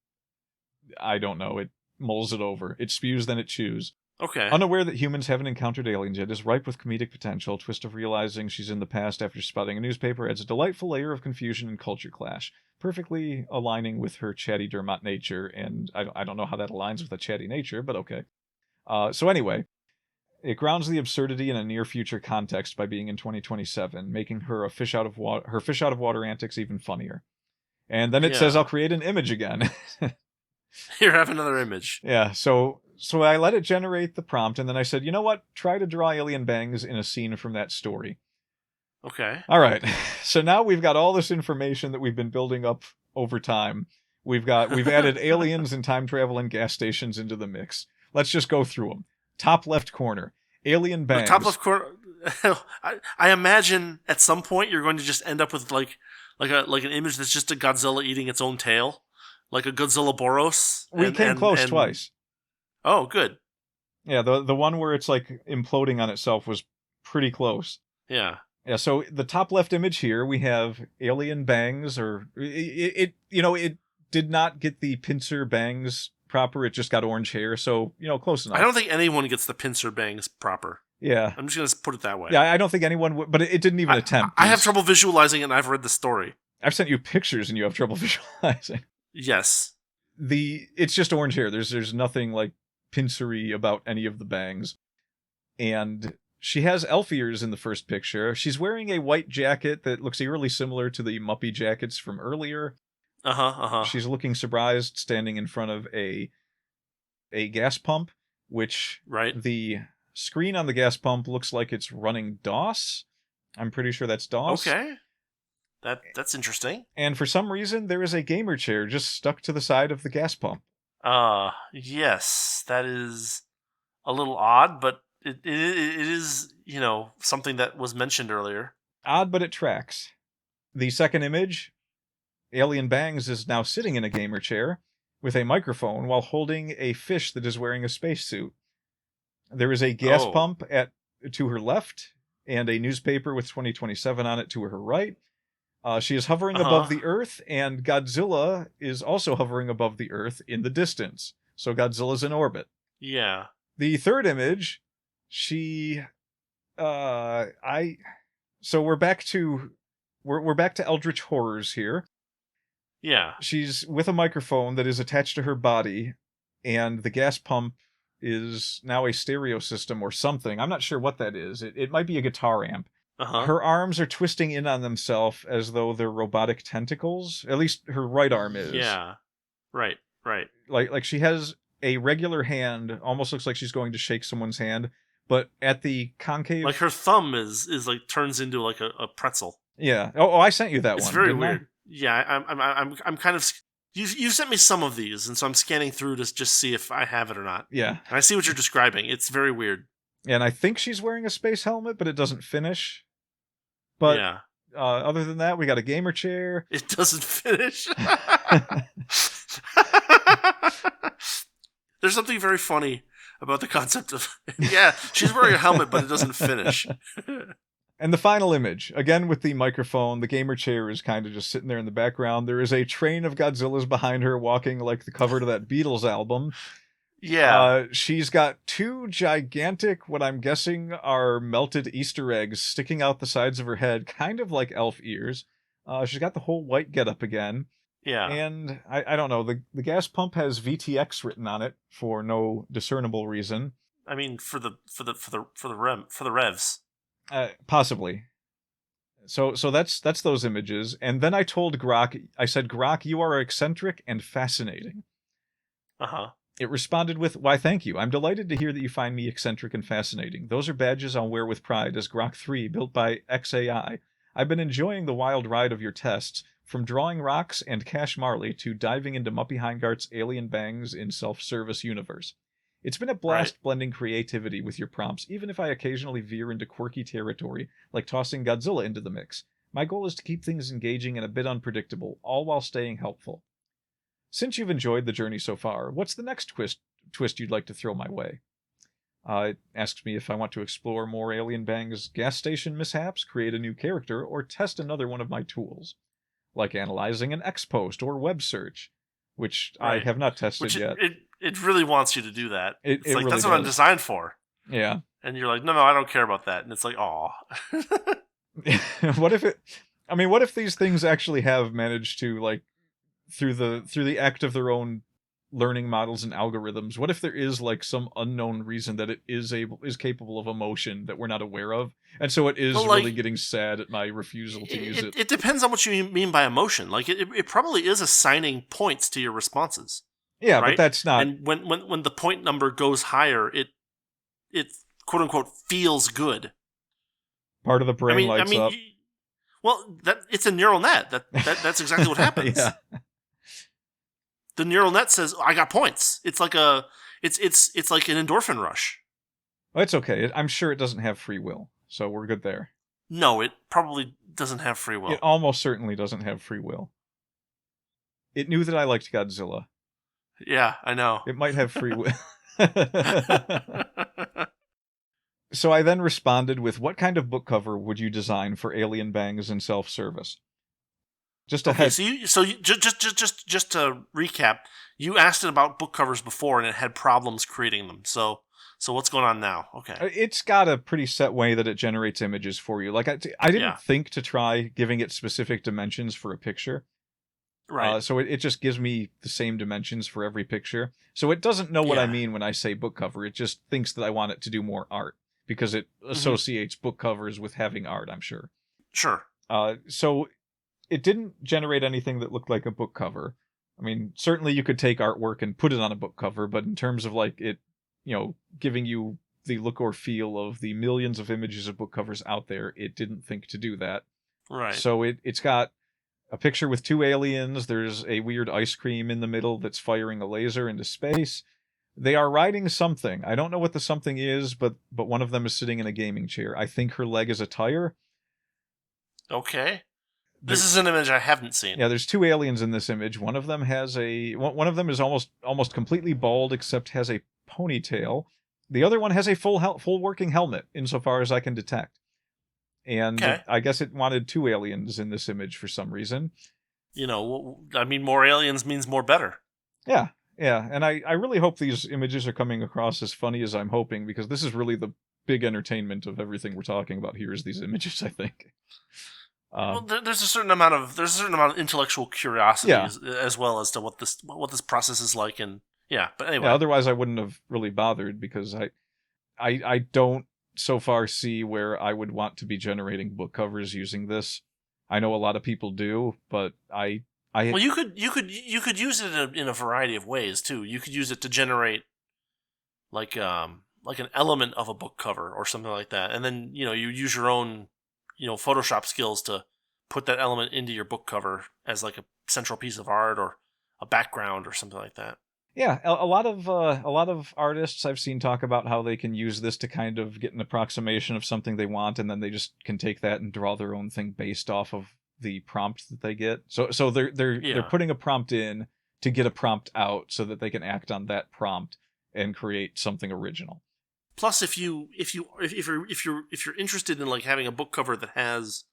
mulls it over. It spews, then it chews. Okay. Unaware that humans haven't encountered aliens yet, is ripe with comedic potential. Twist of realizing she's in the past after spotting a newspaper adds a delightful layer of confusion and culture clash, perfectly aligning with her chatty Dermot nature, and I don't know how that aligns with a chatty nature, but okay. So anyway, it grounds the absurdity in a near-future context by being in 2027, making her fish out of water antics even funnier. And then it says, I'll create an image again. Here, have another image. Yeah, so I let it generate the prompt, and then I said, you know what? Try to draw Alien Bangs in a scene from that story. Okay. All right. So now we've got all this information that we've been building up over time. We've added aliens and time travel and gas stations into the mix. Let's just go through them. Top left corner, Alien Bangs. The top left corner. I imagine at some point you're going to just end up with like an image that's just a Godzilla eating its own tail. Like a Godzilla Boros. We came close twice. Oh, good. Yeah, the one where it's like imploding on itself was pretty close. Yeah. Yeah, so the top left image here, we have Alien Bangs, or it did not get the pincer bangs proper, it just got orange hair, so, close enough. I don't think anyone gets the pincer bangs proper. Yeah. I'm just going to put it that way. Yeah, I don't think anyone would, but it didn't even attempt. I have trouble visualizing it, and I've read the story. I've sent you pictures and you have trouble visualizing. Yes. It's just orange hair. There's nothing like pincery about any of the bangs. And she has elf ears in the first picture. She's wearing a white jacket that looks eerily similar to the Muppy jackets from earlier. She's looking surprised, standing in front of a gas pump, which the screen on the gas pump looks like it's running DOS. I'm pretty sure that's DOS. Okay. That's interesting. And for some reason, there is a gamer chair just stuck to the side of the gas pump. Yes, that is a little odd, but it is, something that was mentioned earlier. Odd, but it tracks. The second image, Alien Bangs is now sitting in a gamer chair with a microphone while holding a fish that is wearing a spacesuit. There is a gas pump to her left and a newspaper with 2027 on it to her right. She is hovering above the Earth, and Godzilla is also hovering above the Earth in the distance. So Godzilla's in orbit. Yeah. The third image, so we're back to Eldritch Horrors here. Yeah. She's with a microphone that is attached to her body, and the gas pump is now a stereo system or something. I'm not sure what that is. It might be a guitar amp. Her arms are twisting in on themselves as though they're robotic tentacles. At least her right arm is. Yeah. Right. Like she has a regular hand, almost looks like she's going to shake someone's hand, but at the concave... Like her thumb is like turns into like a pretzel. Yeah. Oh, I sent you that one. It's very weird. Yeah, I'm kind of... You sent me some of these, and so I'm scanning through to just see if I have it or not. Yeah. And I see what you're describing. It's very weird. And I think she's wearing a space helmet, but it doesn't finish. But yeah. Other than that, we got a gamer chair. It doesn't finish. There's something very funny about the concept of, she's wearing a helmet, but it doesn't finish. And the final image, again with the microphone, the gamer chair is kind of just sitting there in the background. There is a train of Godzillas behind her walking like the cover to that Beatles album. Yeah. She's got two gigantic, what I'm guessing are melted Easter eggs sticking out the sides of her head, kind of like elf ears. She's got the whole white getup again. Yeah. And I don't know, the gas pump has VTX written on it for no discernible reason. I mean, for the revs. Possibly. So that's those images. And then I told Grok, I said, Grok, you are eccentric and fascinating. It responded with, why thank you. I'm delighted to hear that you find me eccentric and fascinating. Those are badges I'll wear with pride as Grok 3, built by XAI. I've been enjoying the wild ride of your tests, from drawing rocks and Cash Marley to diving into Muppy Heingart's Alien Bangs in self-service universe. It's been a blast blending creativity with your prompts, even if I occasionally veer into quirky territory, like tossing Godzilla into the mix. My goal is to keep things engaging and a bit unpredictable, all while staying helpful. Since you've enjoyed the journey so far, what's the next twist you'd like to throw my way? It asks me if I want to explore more Alien Bangs gas station mishaps, create a new character, or test another one of my tools, like analyzing an X-post or web search, which I have not tested yet. It really wants you to do that. It's like, really that's what I'm designed for. Yeah. And you're like, no, I don't care about that. And it's like, aw. What if these things actually have managed to, like, through the act of their own learning models and algorithms, what if there is like some unknown reason that it is capable of emotion that we're not aware of, and so it is really getting sad at my refusal to use it? It depends on what you mean by emotion. Like it probably is assigning points to your responses. Yeah, right? But that's not. And when the point number goes higher, it quote unquote feels good. Part of the brain lights up. Well, it's a neural net. That's exactly what happens. Yeah. The neural net says, "I got points." It's like it's like an endorphin rush. Well, it's okay. I'm sure it doesn't have free will, so we're good there. No, it probably doesn't have free will. It almost certainly doesn't have free will. It knew that I liked Godzilla. Yeah, I know. It might have free will. So I then responded with, what kind of book cover would you design for Alien Bangs in self-service? Just to just to recap, you asked it about book covers before and it had problems creating them. So So what's going on now? Okay. It's got a pretty set way that it generates images for you. Like I didn't think to try giving it specific dimensions for a picture. Right. So it just gives me the same dimensions for every picture. So it doesn't know what I mean when I say book cover. It just thinks that I want it to do more art because it associates book covers with having art, I'm sure. Sure. So it didn't generate anything that looked like a book cover. I mean, certainly you could take artwork and put it on a book cover, but in terms of like it, giving you the look or feel of the millions of images of book covers out there, it didn't think to do that. Right. So it's got a picture with 2 aliens. There's a weird ice cream in the middle that's firing a laser into space. They are riding something. I don't know what the something is, but one of them is sitting in a gaming chair. I think her leg is a tire. Okay. This is an image I haven't seen. Yeah, there's 2 aliens in this image. One of them has one of them is almost completely bald, except has a ponytail. The other one has a full working helmet, insofar as I can detect. And I guess it wanted 2 aliens in this image for some reason. More aliens means more better. Yeah, and I really hope these images are coming across as funny as I'm hoping, because this is really the big entertainment of everything we're talking about here is these images, I think. There's a certain amount of intellectual curiosity as well as to what this process is like, and but anyway. Yeah, otherwise I wouldn't have really bothered, because I don't so far see where I would want to be generating book covers using this. I know a lot of people do, but well, you could use it in a variety of ways too. You could use it to generate like an element of a book cover or something like that, and then you use your own Photoshop skills to put that element into your book cover as like a central piece of art or a background or something like that. Yeah, a lot of artists I've seen talk about how they can use this to kind of get an approximation of something they want, and then they just can take that and draw their own thing based off of the prompt that they get. So they're putting a prompt in to get a prompt out so that they can act on that prompt and create something original. Plus, if you're interested in like having a book cover that has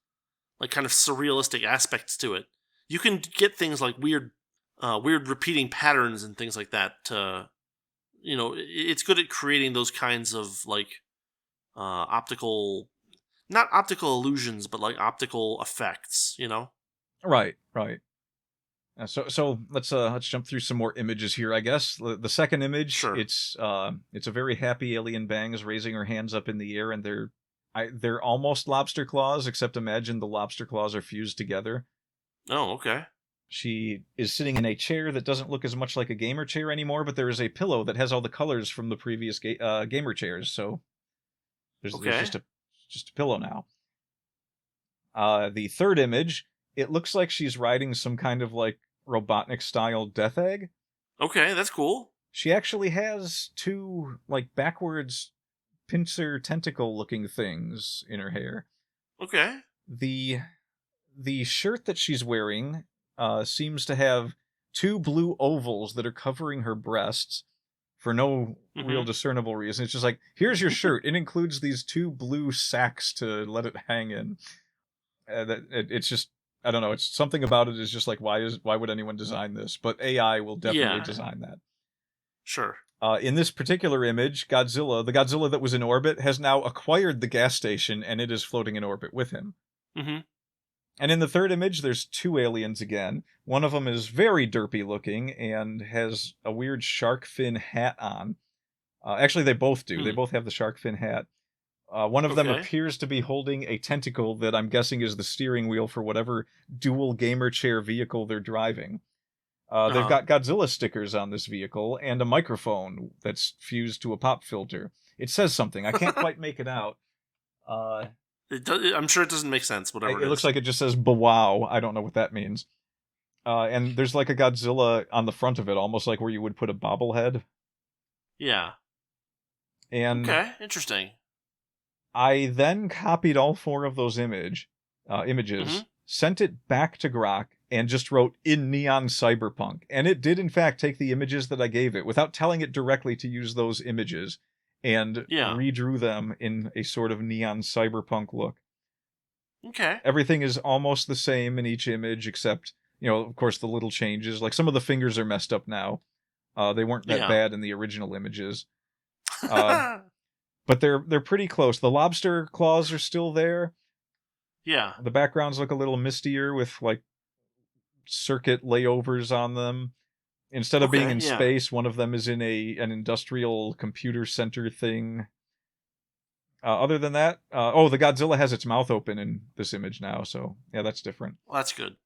like kind of surrealistic aspects to it, you can get things like weird repeating patterns and things like that. It's good at creating those kinds of like not optical illusions, but like optical effects. Right. So let's jump through some more images here, I guess. The second image, sure. It's a very happy alien bangs raising her hands up in the air, and they're almost lobster claws, except imagine the lobster claws are fused together. Oh, okay. She is sitting in a chair that doesn't look as much like a gamer chair anymore, but there is a pillow that has all the colors from the previous gamer chairs. So there's just a pillow now. The third image, it looks like she's riding some kind of like Robotnik style death egg. Okay, that's cool. She actually has 2 like backwards pincer tentacle looking things in her hair. Okay. The shirt that she's wearing seems to have 2 blue ovals that are covering her breasts for no real discernible reason. It's just like, here's your shirt. It includes these 2 blue sacks to let it hang in. It's just, I don't know. It's something about it is just like, why would anyone design this? But AI will definitely design that. Sure. In this particular image, the Godzilla that was in orbit, has now acquired the gas station, and it is floating in orbit with him. Mm-hmm. And in the third image, there's 2 aliens again. One of them is very derpy looking and has a weird shark fin hat on. Actually, they both do. They both have the shark fin hat. One of them appears to be holding a tentacle that I'm guessing is the steering wheel for whatever dual gamer chair vehicle they're driving. They've got Godzilla stickers on this vehicle and a microphone that's fused to a pop filter. It says something. I can't quite make it out. I'm sure it doesn't make sense, whatever it looks like it just says "Wow." I don't know what that means. And there's like a Godzilla on the front of it, almost like where you would put a bobblehead. Yeah. And okay, interesting. I then copied all 4 of those images, sent it back to Grok, and just wrote in neon cyberpunk. And it did, in fact, take the images that I gave it, without telling it directly to use those images, and redrew them in a sort of neon cyberpunk look. Okay. Everything is almost the same in each image, except, of course, the little changes. Like, some of the fingers are messed up now. They weren't that bad in the original images. But they're pretty close. The lobster claws are still there. Yeah. The backgrounds look a little mistier with like circuit layovers on them. Instead of being in space, one of them is in an industrial computer center thing. Other than that, the Godzilla has its mouth open in this image now, so yeah, that's different. Well, that's good.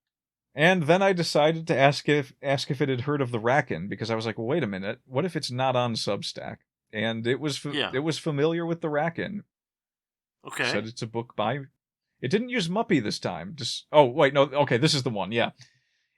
And then I decided to ask if it had heard of the Racken, because I was like, well, wait a minute, what if it's not on Substack? And it was familiar with the Racken. Okay. Said it's a book by. It didn't use Muppy this time. Okay, this is the one. Yeah.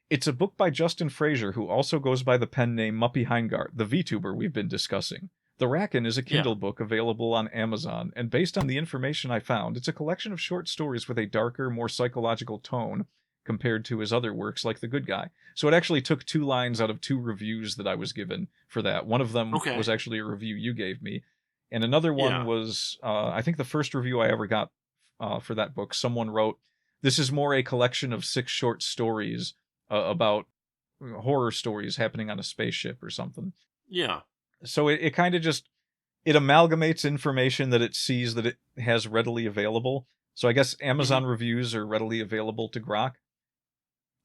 It's a book by Justin Frazier, who also goes by the pen name Muppy Heingart, the VTuber we've been discussing. The Racken is a Kindle book available on Amazon, and based on the information I found, it's a collection of short stories with a darker, more psychological tone compared to his other works like The Good Guy. So it actually took 2 lines out of 2 reviews that I was given for that. One of them was actually a review you gave me, and another one was, I think the first review I ever got for that book, someone wrote, "This is more a collection of 6 short stories about horror stories happening on a spaceship or something." Yeah. So it kind of just, it amalgamates information that it sees that it has readily available. So I guess Amazon reviews are readily available to Grok,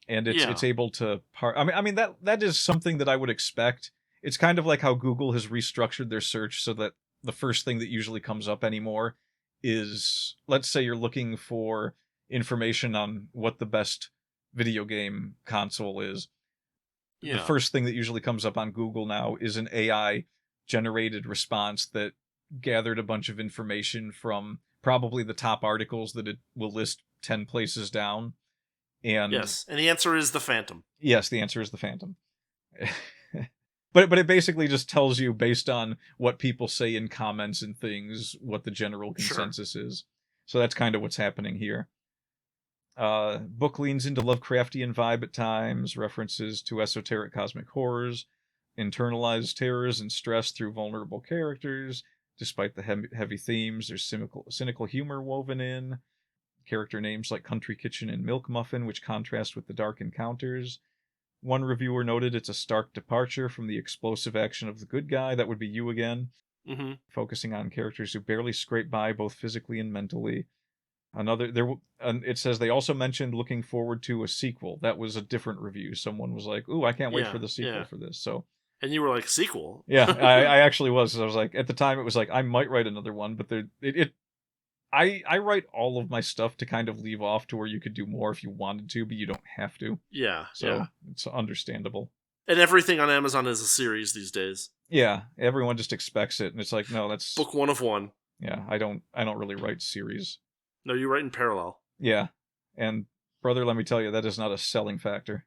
and it's able to I mean that is something that I would expect. It's kind of like how Google has restructured their search so that the first thing that usually comes up anymore is, let's say you're looking for information on what the best video game console is. The first thing that usually comes up on Google now is an AI generated response that gathered a bunch of information from probably the top articles that it will list 10 places down. And yes, and the answer is the Phantom. Yes, the answer is the Phantom. But it basically just tells you, based on what people say in comments and things, what the general consensus is. So that's kind of what's happening here. Book leans into Lovecraftian vibe at times, references to esoteric cosmic horrors, internalized terrors and stress through vulnerable characters. Despite the heavy themes, there's cynical humor woven in. Character names like Country Kitchen and Milk Muffin, which contrast with the dark encounters. One reviewer noted it's a stark departure from the explosive action of The Good Guy. That would be you again. Mm-hmm. Focusing on characters who barely scrape by both physically and mentally. It says they also mentioned looking forward to a sequel. That was a different review. Someone was like, "Ooh, I can't wait for the sequel for this." So, and you were like, "Sequel?" Yeah, I actually was. I was like, at the time, it was like I might write another one, but I write all of my stuff to kind of leave off to where you could do more if you wanted to, but you don't have to. Yeah. So it's understandable. And everything on Amazon is a series these days. Yeah, everyone just expects it, and it's like, no, that's book 1 of 1. Yeah, I don't really write series. No, you write in parallel. Yeah, and brother, let me tell you, that is not a selling factor.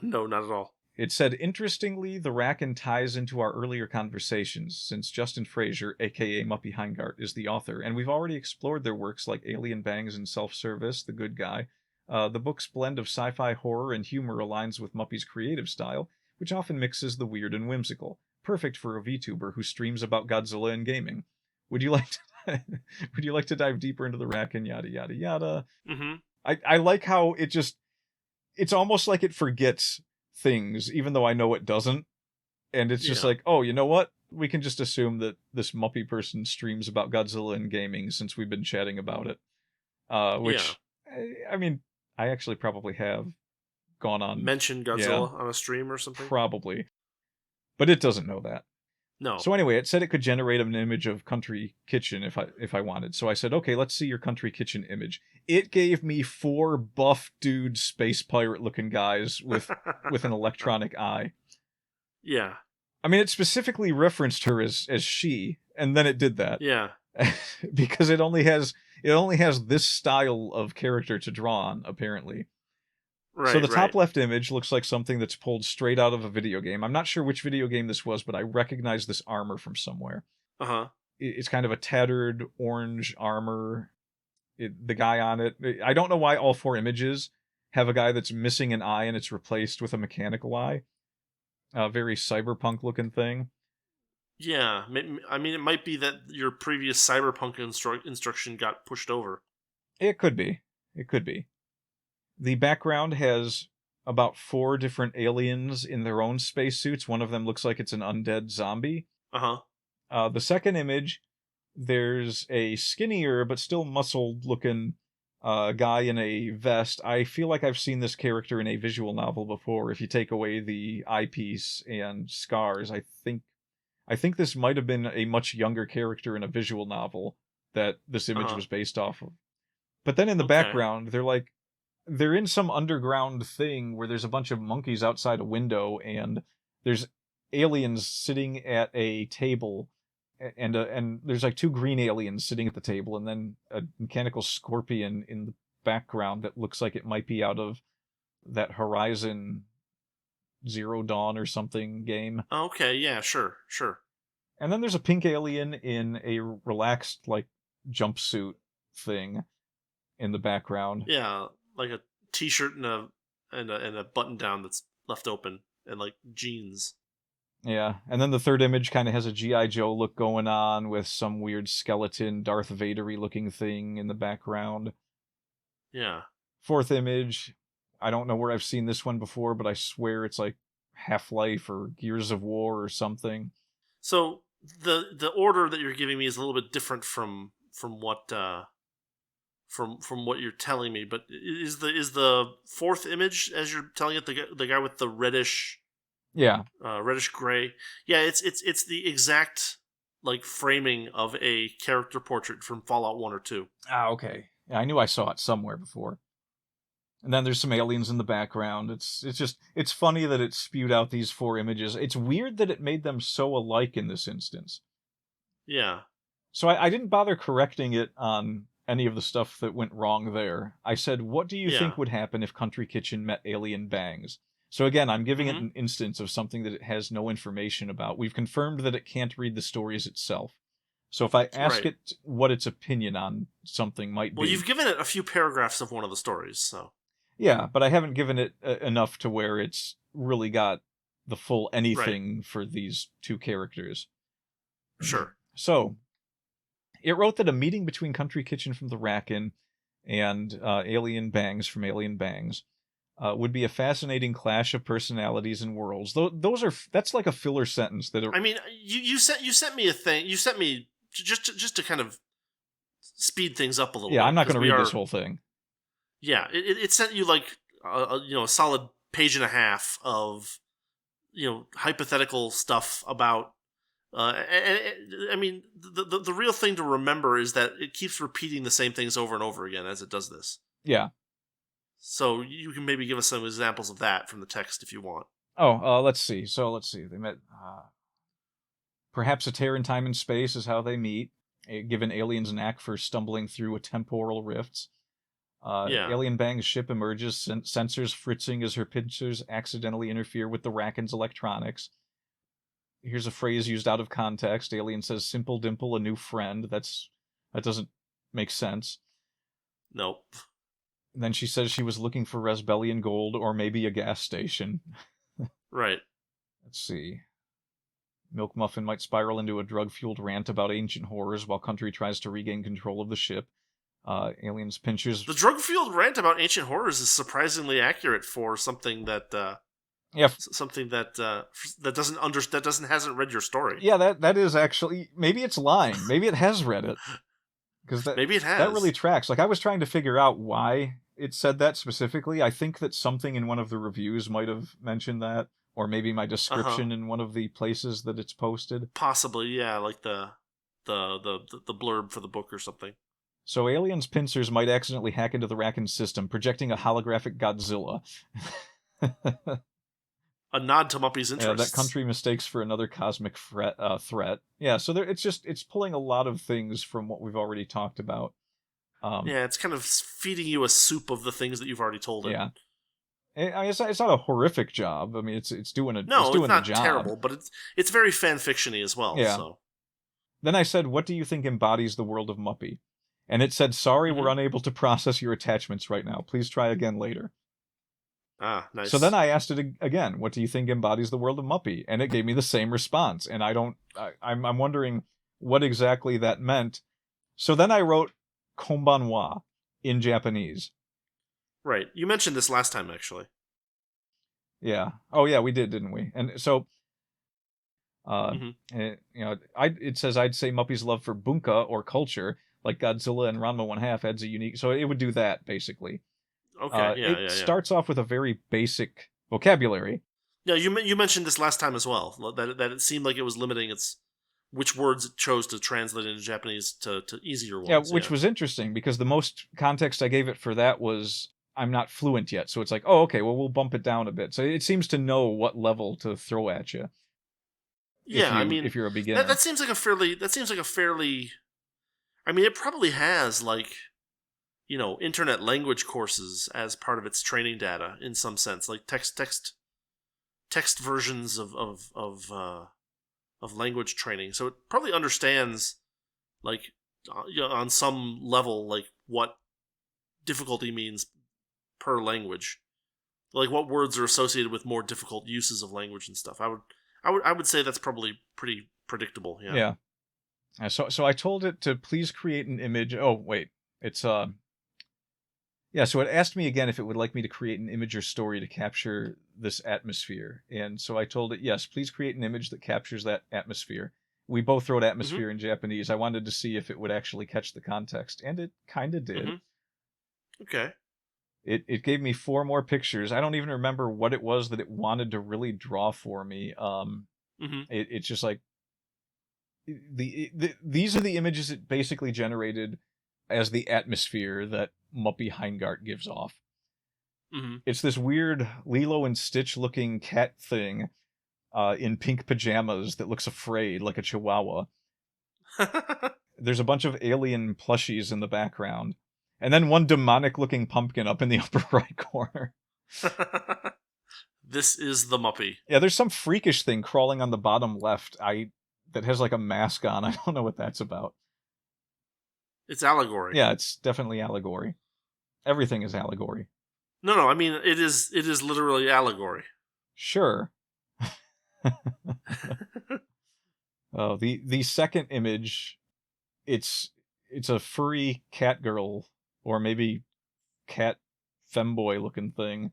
No, not at all. It said, interestingly, the Racken ties into our earlier conversations, since Justin Frazier, aka Muppy Heingart, is the author, and we've already explored their works like Alien Bangs and Self-Service, The Good Guy. The book's blend of sci-fi horror and humor aligns with Muppy's creative style, which often mixes the weird and whimsical. Perfect for a VTuber who streams about Godzilla and gaming. Would you like to dive deeper into the Racken, yada yada yada? Mm-hmm. I like how it's almost like it forgets things, even though I know it doesn't. And it's just like, oh, you know what? We can just assume that this Muppy person streams about Godzilla and gaming since we've been chatting about it. I mean, I actually probably have gone on... mentioned Godzilla on a stream or something? Probably. But it doesn't know that. No. So anyway, it said it could generate an image of Country Kitchen if I wanted. So I said, okay, let's see your Country Kitchen image. It gave me 4 buff dude space pirate looking guys with an electronic eye. Yeah. I mean, it specifically referenced her as she, and then it did that. Yeah. Because it only has this style of character to draw on, apparently. Right, so the top left image looks like something that's pulled straight out of a video game. I'm not sure which video game this was, but I recognize this armor from somewhere. Uh-huh. It's kind of a tattered orange armor. The guy on it, I don't know why all 4 images have a guy that's missing an eye and it's replaced with a mechanical eye. A very cyberpunk looking thing. Yeah, I mean, it might be that your previous cyberpunk instruction got pushed over. It could be. The background has about 4 different aliens in their own spacesuits. One of them looks like it's an undead zombie. Uh-huh. The second image, there's a skinnier but still muscled-looking guy in a vest. I feel like I've seen this character in a visual novel before. If you take away the eyepiece and scars, I think this might have been a much younger character in a visual novel that this image Uh-huh. was based off of. But then in the Okay. background, they're in some underground thing where there's a bunch of monkeys outside a window, and there's aliens sitting at a table, and there's like two green aliens sitting at the table, and then a mechanical scorpion in the background that looks like it might be out of that Horizon Zero Dawn or something game. Okay, yeah, sure, sure. And then there's a pink alien in a relaxed like jumpsuit thing in the background. Yeah, like a t-shirt and a button down that's left open and like jeans. Yeah, and then the third image kind of has a G.I. Joe look going on with some weird skeleton, Darth Vader-y looking thing in the background. Yeah. Fourth image, I don't know where I've seen this one before, but I swear it's like Half-Life or Gears of War or something. So the order that you're giving me is a little bit different from what from what you're telling me, but is the fourth image as you're telling it the guy with the Yeah. reddish gray? Yeah, it's the exact like framing of a character portrait from Fallout 1 or 2. Ah, okay. Yeah, I knew I saw it somewhere before. And then there's some aliens in the background. It's funny that it spewed out these four images. It's weird that it made them so alike in this instance. Yeah. So I didn't bother correcting it on any of the stuff that went wrong there. I said, what do you Yeah. think would happen if Country Kitchen met alien bangs? So again, I'm giving it Mhm. an instance of something that it has no information about. We've confirmed that it can't read the stories itself. So if I ask Right. it what its opinion on something might Well, be, you've given it a few paragraphs of one of the stories, so yeah, but I haven't given it enough to where it's really got the full right. anything for these two characters. Sure. So it wrote that a meeting between Country Kitchen from the Rackin' and Alien Bangs from Alien Bangs would be a fascinating clash of personalities and worlds. That's like a filler sentence that. I mean, you sent me a thing. You sent me just to kind of speed things up a little Yeah, I'm bit not going because to we read are. this whole thing. Yeah, it sent you like a solid page and a half of hypothetical stuff about. I mean, the real thing to remember is that it keeps repeating the same things over and over again as it does this. Yeah. So you can maybe give us some examples of that from the text if you want. Oh, let's see. They met. Perhaps a tear in time and space is how they meet. Given aliens' knack for stumbling through temporal rifts. Yeah. Alien Bang's ship emerges, sensors fritzing as her pincers accidentally interfere with the Rackin's electronics. Here's a phrase used out of context. Alien says, "Simple Dimple, a new friend." That doesn't make sense. Nope. And then she says she was looking for Resbellion gold or maybe a gas station. Right. Let's see. Milk Muffin might spiral into a drug-fueled rant about ancient horrors while Country tries to regain control of the ship. Aliens pinchers. The drug-fueled rant about ancient horrors is surprisingly accurate for something that Yeah, hasn't read your story. yeah. That is actually, maybe it's lying. Maybe it has read it, because Maybe it that really has. tracks. Like I was trying to figure out why it said that specifically. I think that something in one of the reviews might have mentioned that, or maybe my Uh huh. description in one of the places that it's posted. Possibly, yeah, like the blurb for the book or something. So aliens' pincers might accidentally hack into the Rackin system, projecting a holographic Godzilla. A nod to Muppy's That interests. Country mistakes for another cosmic threat. Yeah, so it's pulling a lot of things from what we've already talked about. Yeah, it's kind of feeding you a soup of the things that you've already told it. Yeah, it's not a horrific job. I mean, it's doing No, it's the not job. terrible, but it's very fan fictiony as well. Yeah. So Then I said, "What do you think embodies the world of Muppy?" And it said, "Sorry, we're unable to process your attachments right now. Please try again later." nice. So then I asked it again, "What do you think embodies the world of Muppy?" And it gave me the same response. And I'm wondering what exactly that meant. So then I wrote "konbanwa" in Japanese. Right, you mentioned this last time actually. Yeah. Oh yeah, we did, didn't we? And so It says I'd say Muppy's love for bunka or culture, like Godzilla and Ranma 1/2, adds a unique. So it would do that basically. Okay, It starts off with a very basic vocabulary. Yeah, you mentioned this last time as well, that it seemed like it was limiting which words it chose to translate into Japanese to easier ones. Yeah, which was interesting because the most context I gave it for that was I'm not fluent yet. So it's like, oh, okay, well, we'll bump it down a bit. So it seems to know what level to throw at you. Yeah, if you're a beginner. That seems like a fairly... I mean, it probably has, like, internet language courses as part of its training data in some sense, like text versions of language training. So it probably understands, like, on some level, like, what difficulty means per language, like what words are associated with more difficult uses of language and stuff. I would say that's probably pretty predictable. Yeah. Yeah. So I told it to please create an image. Oh wait, it's Yeah, so it asked me again if it would like me to create an image or story to capture this atmosphere. And so I told it, yes, please create an image that captures that atmosphere. We both wrote atmosphere in Japanese. I wanted to see if it would actually catch the context, and it kind of did. Okay. It gave me 4 more pictures. I don't even remember what it was that it wanted to really draw for me. It's just like these are the images it basically generated as the atmosphere that Muppy Heingart gives off. It's this weird Lilo and Stitch looking cat thing in pink pajamas that looks afraid like a chihuahua. There's a bunch of alien plushies in the background. And then one demonic-looking pumpkin up in the upper right corner. This is the Muppy. Yeah, there's some freakish thing crawling on the bottom left that has like a mask on. I don't know what that's about. It's allegory. Yeah, it's definitely allegory. Everything is allegory. No, I mean, it is literally allegory. Sure. Oh, the second image, it's a furry cat girl, or maybe cat femboy looking thing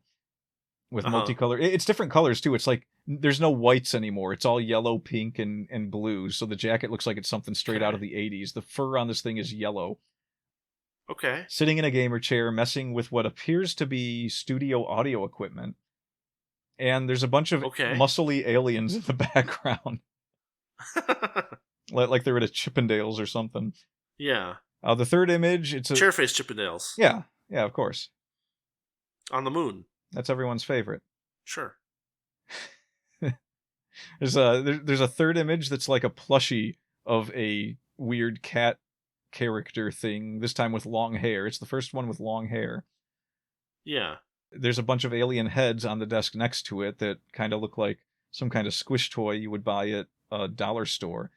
with multicolored. It's different colors too. It's like there's no whites anymore. It's all yellow, pink, and blue. So the jacket looks like it's something straight out of the 80s. The fur on this thing is yellow. Okay. Sitting in a gamer chair, messing with what appears to be studio audio equipment. And there's a bunch of muscly aliens in the background. Like they're at a Chippendales or something. Yeah. The third image, it's a... Chairface Chippendales. Yeah, of course. On the moon. That's everyone's favorite. Sure. There's a third image that's like a plushie of a weird cat character thing, this time with long hair. It's the first one with long hair. Yeah. There's a bunch of alien heads on the desk next to it that kind of look like some kind of squish toy you would buy at a dollar store.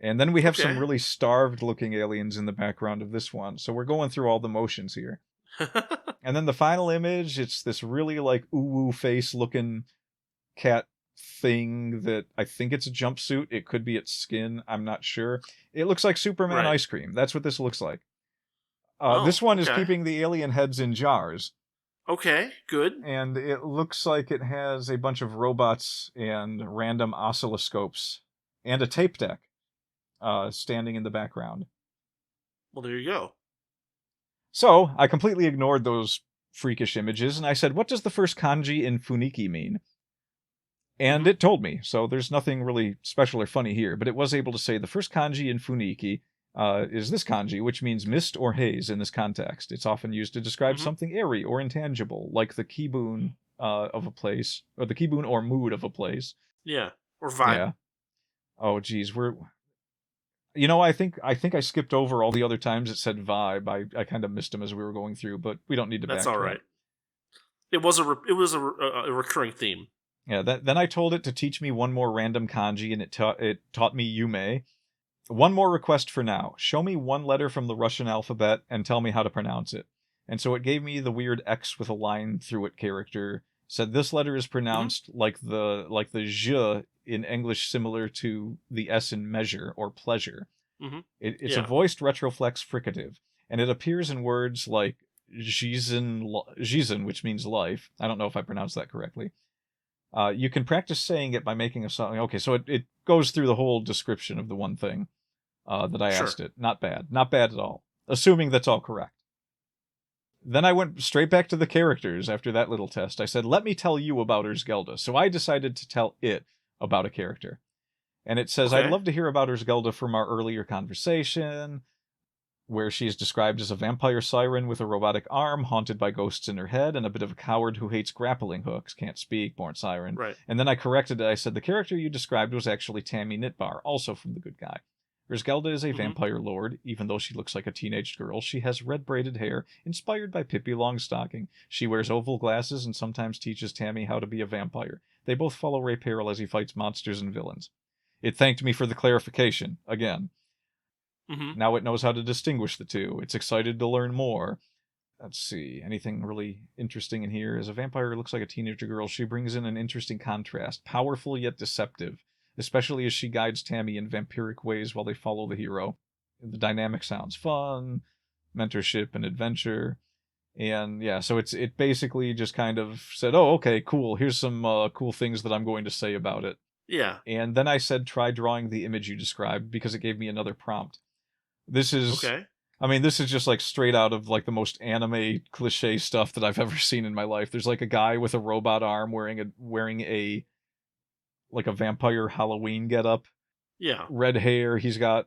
And then we have some really starved-looking aliens in the background of this one. So we're going through all the motions here. And then the final image, it's this really like ooh-woo face-looking cat thing that I think it's a jumpsuit. It could be its skin. I'm not sure. It looks like Superman ice cream. That's what this looks like. This one is keeping the alien heads in jars. Okay, good. And it looks like it has a bunch of robots and random oscilloscopes and a tape deck standing in the background. Well, there you go. So I completely ignored those freakish images, and I said, what does the first kanji in Funiki mean? And it told me, so there's nothing really special or funny here, but it was able to say the first kanji in Funiki is this kanji, which means mist or haze in this context. It's often used to describe something airy or intangible, like the kibun of a place, or the kibun or mood of a place. Yeah, or vibe. Yeah. Oh, geez, I think I skipped over all the other times it said vibe. I kind of missed them as we were going through, but we don't need to backtrack. That's all right. It was a recurring theme. Yeah. Then I told it to teach me one more random kanji, and it taught me yume. One more request for now. Show me one letter from the Russian alphabet and tell me how to pronounce it. And so it gave me the weird X with a line through it character. Said this letter is pronounced like the zh in English, similar to the S in measure or pleasure. It's a voiced retroflex fricative, and it appears in words like jizen, which means life. I don't know if I pronounced that correctly. You can practice saying it by making a song. Okay, so it goes through the whole description of the one thing that I Sure. asked it. Not bad. Not bad at all. Assuming that's all correct. Then I went straight back to the characters after that little test. I said, let me tell you about Urzgelda. So I decided to tell it about a character. And it says, Okay. I'd love to hear about Urzgelda from our earlier conversation, where she is described as a vampire siren with a robotic arm, haunted by ghosts in her head, and a bit of a coward who hates grappling hooks, can't speak, born siren. Right. And then I corrected it. I said, the character you described was actually Tammy Nitbar, also from The Good Guy. Urzgelda is a vampire lord. Even though she looks like a teenage girl, she has red braided hair, inspired by Pippi Longstocking. She wears oval glasses and sometimes teaches Tammy how to be a vampire. They both follow Ray Peril as he fights monsters and villains. It thanked me for the clarification, again. Now it knows how to distinguish the two. It's excited to learn more. Let's see, anything really interesting in here? As a vampire who looks like a teenager girl, she brings in an interesting contrast, powerful yet deceptive, especially as she guides Tammy in vampiric ways while they follow the hero. The dynamic sounds fun, mentorship and adventure. And yeah, so it basically just kind of said, oh, okay, cool, here's some cool things that I'm going to say about it. Yeah. And then I said, try drawing the image you described, because it gave me another prompt. This is, Okay. I mean, this is just like straight out of like the most anime cliche stuff that I've ever seen in my life. There's like a guy with a robot arm wearing a like a vampire Halloween getup. Yeah. Red hair. He's got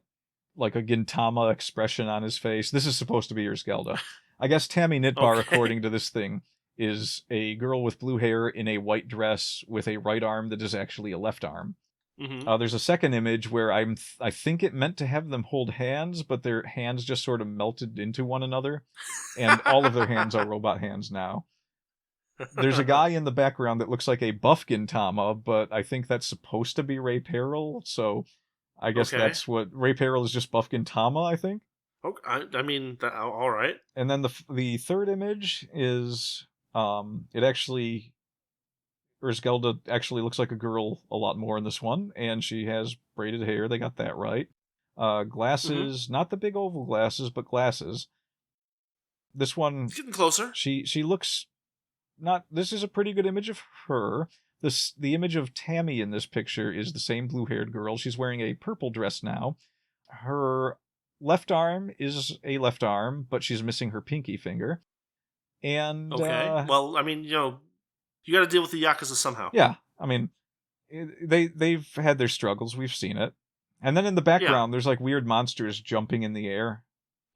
like a Gintama expression on his face. This is supposed to be Urzgelda. I guess Tammy Nitbar, Okay. according to this thing, is a girl with blue hair in a white dress with a right arm that is actually a left arm. There's a second image where I think it meant to have them hold hands, but their hands just sort of melted into one another, and all of their hands are robot hands now. There's a guy in the background that looks like a buff Gintama, but I think that's supposed to be Ray Peril, so I guess Okay. that's what Ray Peril is, just buff Gintama, I think. Okay. I mean, all right. And then the third image is it actually, Urzgelda actually looks like a girl a lot more in this one, and she has braided hair. They got that right. Glasses, not the big oval glasses, but glasses. This one, It's getting closer. she looks not. This is a pretty good image of her. The image of Tammy in this picture is the same blue-haired girl. She's wearing a purple dress now. Her left arm is a left arm, but she's missing her pinky finger. And Okay. Well, I mean, you got to deal with the Yakuza somehow. yeah, I mean, they've had their struggles. We've seen it. And then in the background, there's like weird monsters jumping in the air.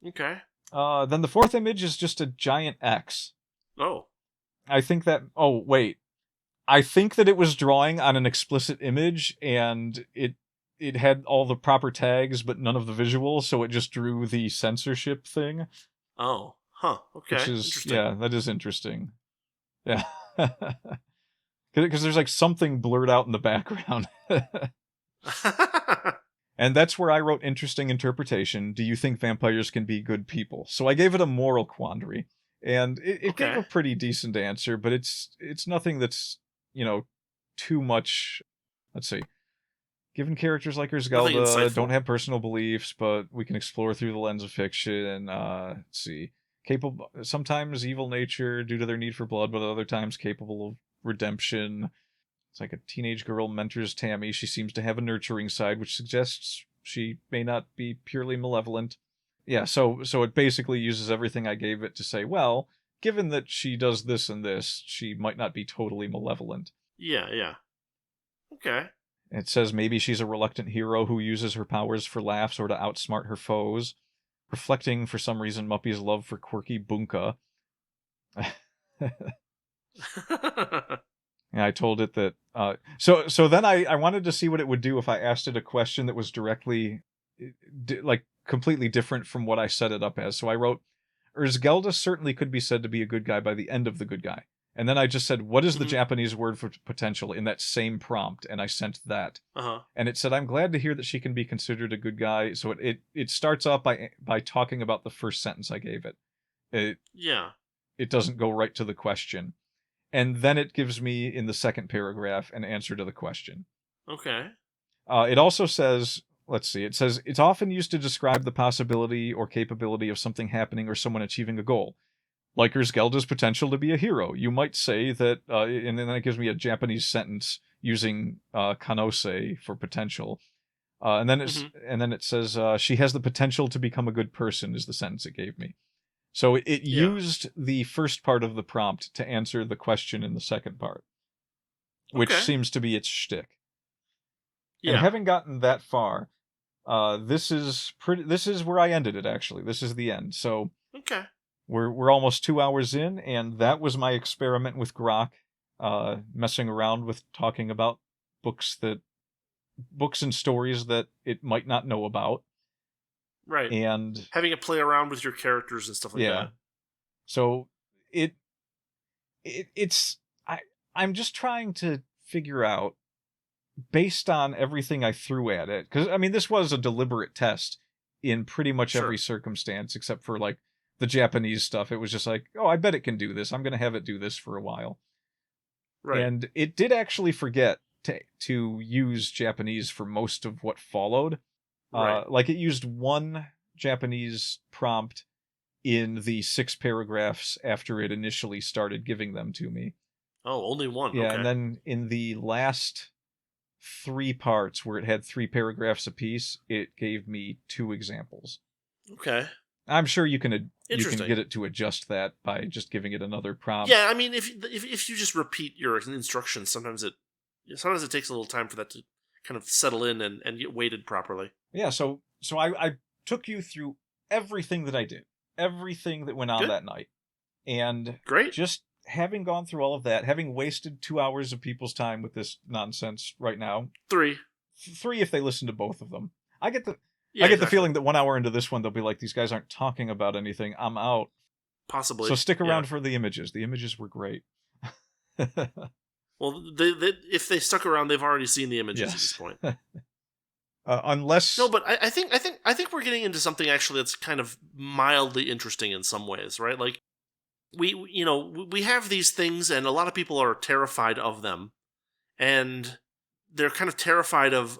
Okay. Then the fourth image is just a giant X. Oh. I think that. Oh wait, I think that it was drawing on an explicit image, and it had all the proper tags, but none of the visuals, so it just drew the censorship thing. Oh. Huh. Okay. Which is, interesting. yeah, that is interesting. Yeah. Because there's like something blurred out in the background. And that's where I wrote interesting interpretation. Do you think vampires can be good people? So I gave it a moral quandary. And it gave a pretty decent answer, but it's nothing that's, too much. Let's see. Given characters like Urzgelda don't have personal beliefs, but we can explore through the lens of fiction. Let's see. Capable, sometimes evil nature due to their need for blood, but other times capable of redemption. It's like a teenage girl mentors Tammy. She seems to have a nurturing side, which suggests she may not be purely malevolent. Yeah, so it basically uses everything I gave it to say, well, given that she does this and this, she might not be totally malevolent. Yeah. Okay. It says maybe she's a reluctant hero who uses her powers for laughs or to outsmart her foes, reflecting for some reason Muppy's love for quirky bunka. And I told it that so then I wanted to see what it would do if I asked it a question that was directly like completely different from what I set it up as. So I wrote, Urzgelda certainly could be said to be a good guy by the end of The Good Guy. And then I just said, what is the Japanese word for potential, in that same prompt, and I sent that. And it said, I'm glad to hear that she can be considered a good guy. So it starts off by talking about the first sentence I gave it. It doesn't go right to the question. And then it gives me, in the second paragraph, an answer to the question. Okay. It also says, let's see, it says, it's often used to describe the possibility or capability of something happening or someone achieving a goal. Likers Gelda's potential to be a hero. You might say that, and then that gives me a Japanese sentence using kanose for potential. And then it says she has the potential to become a good person is the sentence it gave me. So it used the first part of the prompt to answer the question in the second part, which seems to be its shtick. Yeah. And having gotten that far, this is where I ended it. Actually, this is the end. So we're almost 2 hours in, and that was my experiment with Grok, messing around with talking about books and stories that it might not know about. Right. And having it play around with your characters and stuff like that. So I'm just trying to figure out, based on everything I threw at it, because I mean this was a deliberate test in pretty much every circumstance except for like the Japanese stuff. It was just like, oh, I bet it can do this. I'm going to have it do this for a while. Right. And it did actually forget to use Japanese for most of what followed. Right. Like it used one Japanese prompt in the 6 paragraphs after it initially started giving them to me. Oh, only one. Yeah, and then in the last 3 parts where it had 3 paragraphs apiece, it gave me 2 examples. Okay. I'm sure you can get it to adjust that by just giving it another prompt. Yeah, I mean, if you just repeat your instructions, sometimes it takes a little time for that to kind of settle in and get weighted properly. Yeah, so I took you through everything that I did, everything that went on that night. And just having gone through all of that, having wasted 2 hours of people's time with this nonsense right now. 3 if they listen to both of them. I get the feeling that 1 hour into this one, they'll be like, these guys aren't talking about anything. I'm out. Possibly. So stick around for the images. The images were great. Well, if they stuck around, they've already seen the images at this point. Unless no, but I think we're getting into something actually that's kind of mildly interesting in some ways, right? Like we have these things, and a lot of people are terrified of them, and they're kind of terrified of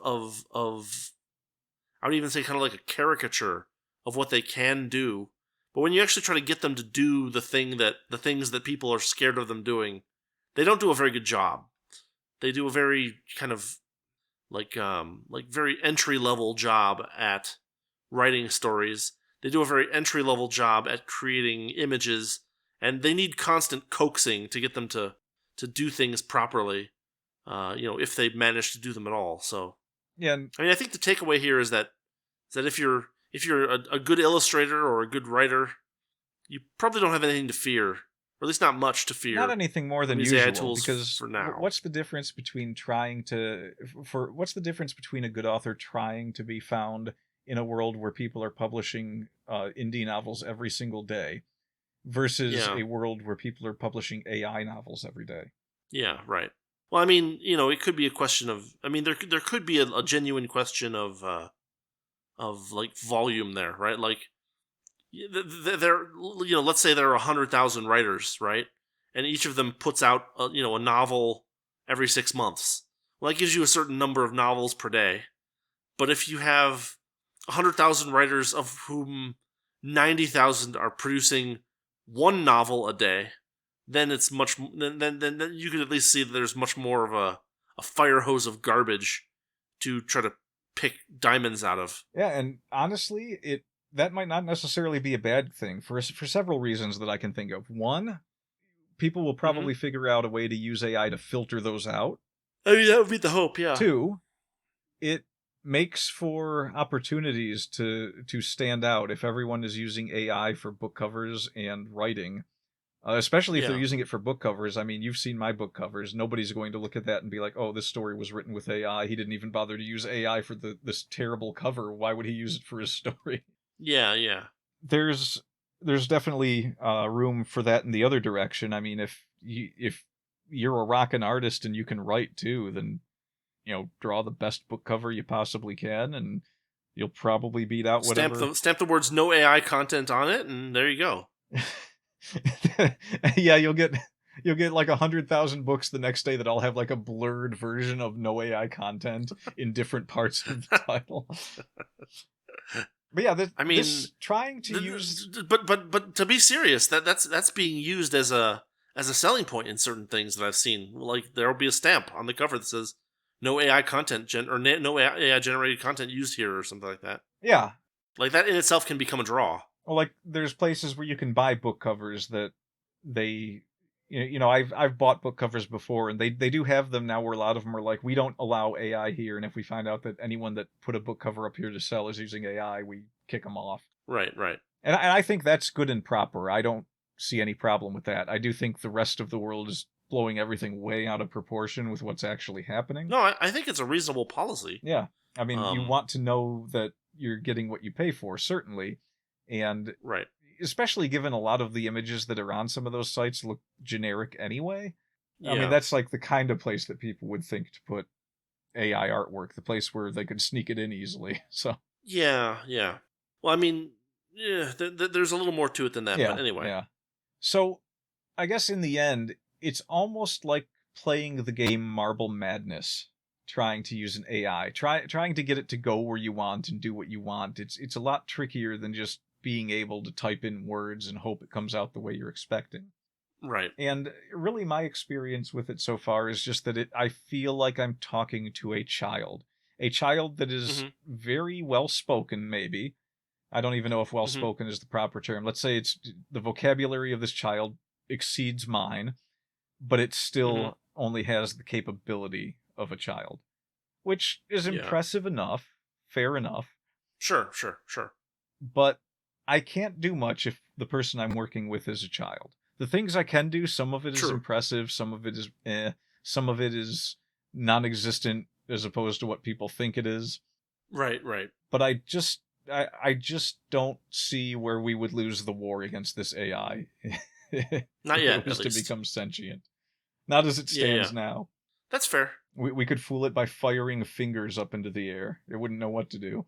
I would even say kind of like a caricature of what they can do. But when you actually try to get them to do the things that people are scared of them doing, they don't do a very good job. They do a very kind of like very entry-level job at writing stories. They do a very entry-level job at creating images, and they need constant coaxing to get them to do things properly, if they manage to do them at all. So, yeah, I mean, I think the takeaway here is that if you're a good illustrator or a good writer, you probably don't have anything to fear, or at least not much to fear. Not anything more than usual, because for now. What's the difference between what's the difference between a good author trying to be found in a world where people are publishing indie novels every single day versus a world where people are publishing AI novels every day? Yeah, right. Well, I mean, it could be a question of, I mean, there could be a genuine question of like volume there, right? Like, let's say there are 100,000 writers, right? And each of them puts out a novel every 6 months. Well, that gives you a certain number of novels per day. But if you have 100,000 writers, of whom 90,000 are producing one novel a day, then it's much. Then you can at least see that there's much more of a fire hose of garbage to try to pick diamonds out of. Yeah, and honestly, that might not necessarily be a bad thing for several reasons that I can think of. One, people will probably figure out a way to use AI to filter those out. I mean, that would be the hope, yeah. 2, it makes for opportunities to stand out if everyone is using AI for book covers and writing. Especially if they're using it for book covers. I mean, you've seen my book covers. Nobody's going to look at that and be like, oh, this story was written with AI. He didn't even bother to use AI for this terrible cover. Why would he use it for his story? Yeah. There's definitely room for that in the other direction. I mean, if you're a rockin' artist and you can write too, then draw the best book cover you possibly can, and you'll probably beat out whatever. Stamp the words "no AI content" on it, and there you go. Yeah, you'll get like 100,000 books the next day that all have like a blurred version of no AI content in different parts of the title. But yeah, I mean, this trying to use... But to be serious, that's being used as a selling point in certain things that I've seen. Like there will be a stamp on the cover that says no AI content no AI generated content used here or something like that. Yeah. Like that in itself can become a draw. Well, like there's places where you can buy book covers that they, I've bought book covers before, and they do have them now where a lot of them are like, we don't allow AI here, and if we find out that anyone that put a book cover up here to sell is using AI, we kick them off. Right. And I think that's good and proper. I don't see any problem with that. I do think the rest of the world is blowing everything way out of proportion with what's actually happening. No, I think it's a reasonable policy. Yeah. I mean, you want to know that you're getting what you pay for, certainly. And right. Especially given a lot of the images that are on some of those sites look generic anyway. Yeah. I mean, that's like the kind of place that people would think to put AI artwork, the place where they could sneak it in easily. So yeah. Well, I mean, yeah, there's a little more to it than that, but anyway. Yeah. So I guess in the end, it's almost like playing the game Marble Madness, trying to use an AI, trying to get it to go where you want and do what you want. It's a lot trickier than just being able to type in words and hope it comes out the way you're expecting. Right. And really my experience with it so far is just that I feel like I'm talking to a child that is very well-spoken, maybe. I don't even know if well-spoken is the proper term. Let's say it's the vocabulary of this child exceeds mine, but it still only has the capability of a child, which is impressive enough, fair enough. Sure. But I can't do much if the person I'm working with is a child. The things I can do, some of it is impressive, some of it is some of it is non-existent as opposed to what people think it is. Right. But I just don't see where we would lose the war against this AI. Not yet, it was at to least. Become sentient. Not as it stands now. That's fair. We could fool it by firing fingers up into the air. It wouldn't know what to do.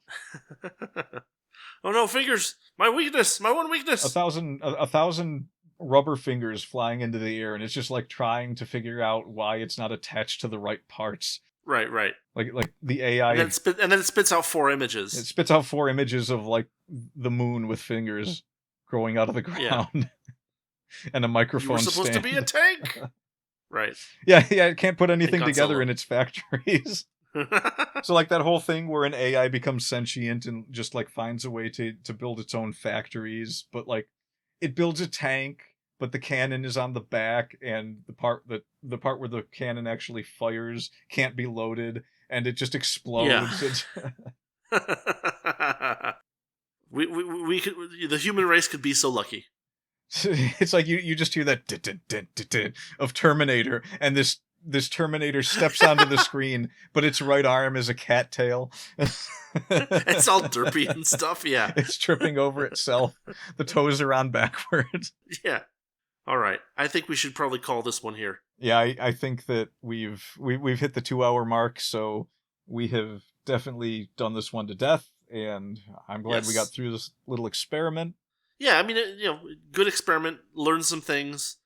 Oh no, fingers! My weakness! My one weakness! A thousand rubber fingers flying into the air, and it's just like trying to figure out why it's not attached to the right parts. Right. Like the AI... And then it spits out 4 images. It spits out 4 images of like the moon with fingers growing out of the ground. And a microphone stand. You were supposed to be a tank! Right. Yeah, it can't put anything together in its factories. So like that whole thing where an AI becomes sentient and just like finds a way to build its own factories, but like it builds a tank, but the cannon is on the back, and the part where the cannon actually fires can't be loaded, and it just explodes. Yeah. we could, the human race could be so lucky. It's like you just hear that of Terminator, and this Terminator steps onto the screen, but its right arm is a cattail. It's all derpy and stuff, yeah. It's tripping over itself. The toes are on backwards. Yeah. All right. I think we should probably call this one here. Yeah, I think that we've hit the 2-hour mark, so we have definitely done this one to death, and I'm glad we got through this little experiment. Yeah, I mean, good experiment, learned some things,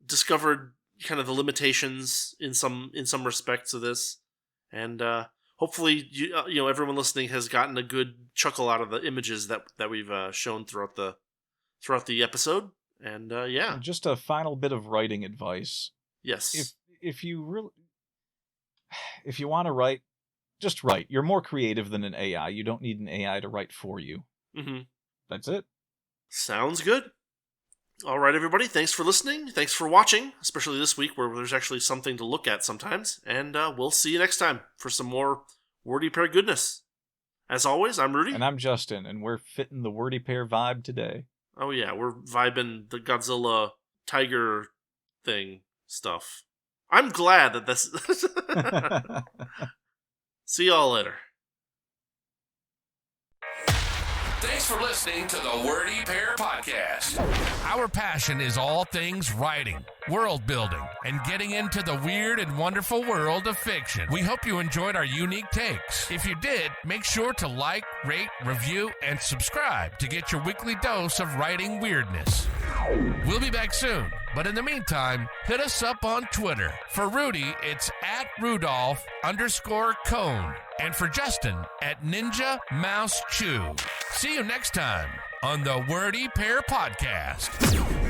discovered kind of the limitations in some respects of this, and hopefully everyone listening has gotten a good chuckle out of the images that we've shown throughout the episode. And yeah, just a final bit of writing advice. Yes, if you want to write, just write. You're more creative than an AI. You don't need an AI to write for you. That's it. Sounds good. All right, everybody. Thanks for listening. Thanks for watching, especially this week where there's actually something to look at sometimes. And we'll see you next time for some more Wordy Pair goodness. As always, I'm Rudy. And I'm Justin, and we're fitting the Wordy Pair vibe today. Oh, yeah. We're vibing the Godzilla tiger thing stuff. I'm glad that this... See y'all later. Thanks for listening to the Wordy Pair Podcast. Our passion is all things writing, world building, and getting into the weird and wonderful world of fiction. We hope you enjoyed our unique takes. If you did, make sure to like, rate, review, and subscribe to get your weekly dose of writing weirdness. We'll be back soon, but in the meantime, hit us up on Twitter. For Rudy, it's @Rudolph_Cone. And for Justin, @Ninja Mouse Chew. See you next time on the Wordy Pair Podcast.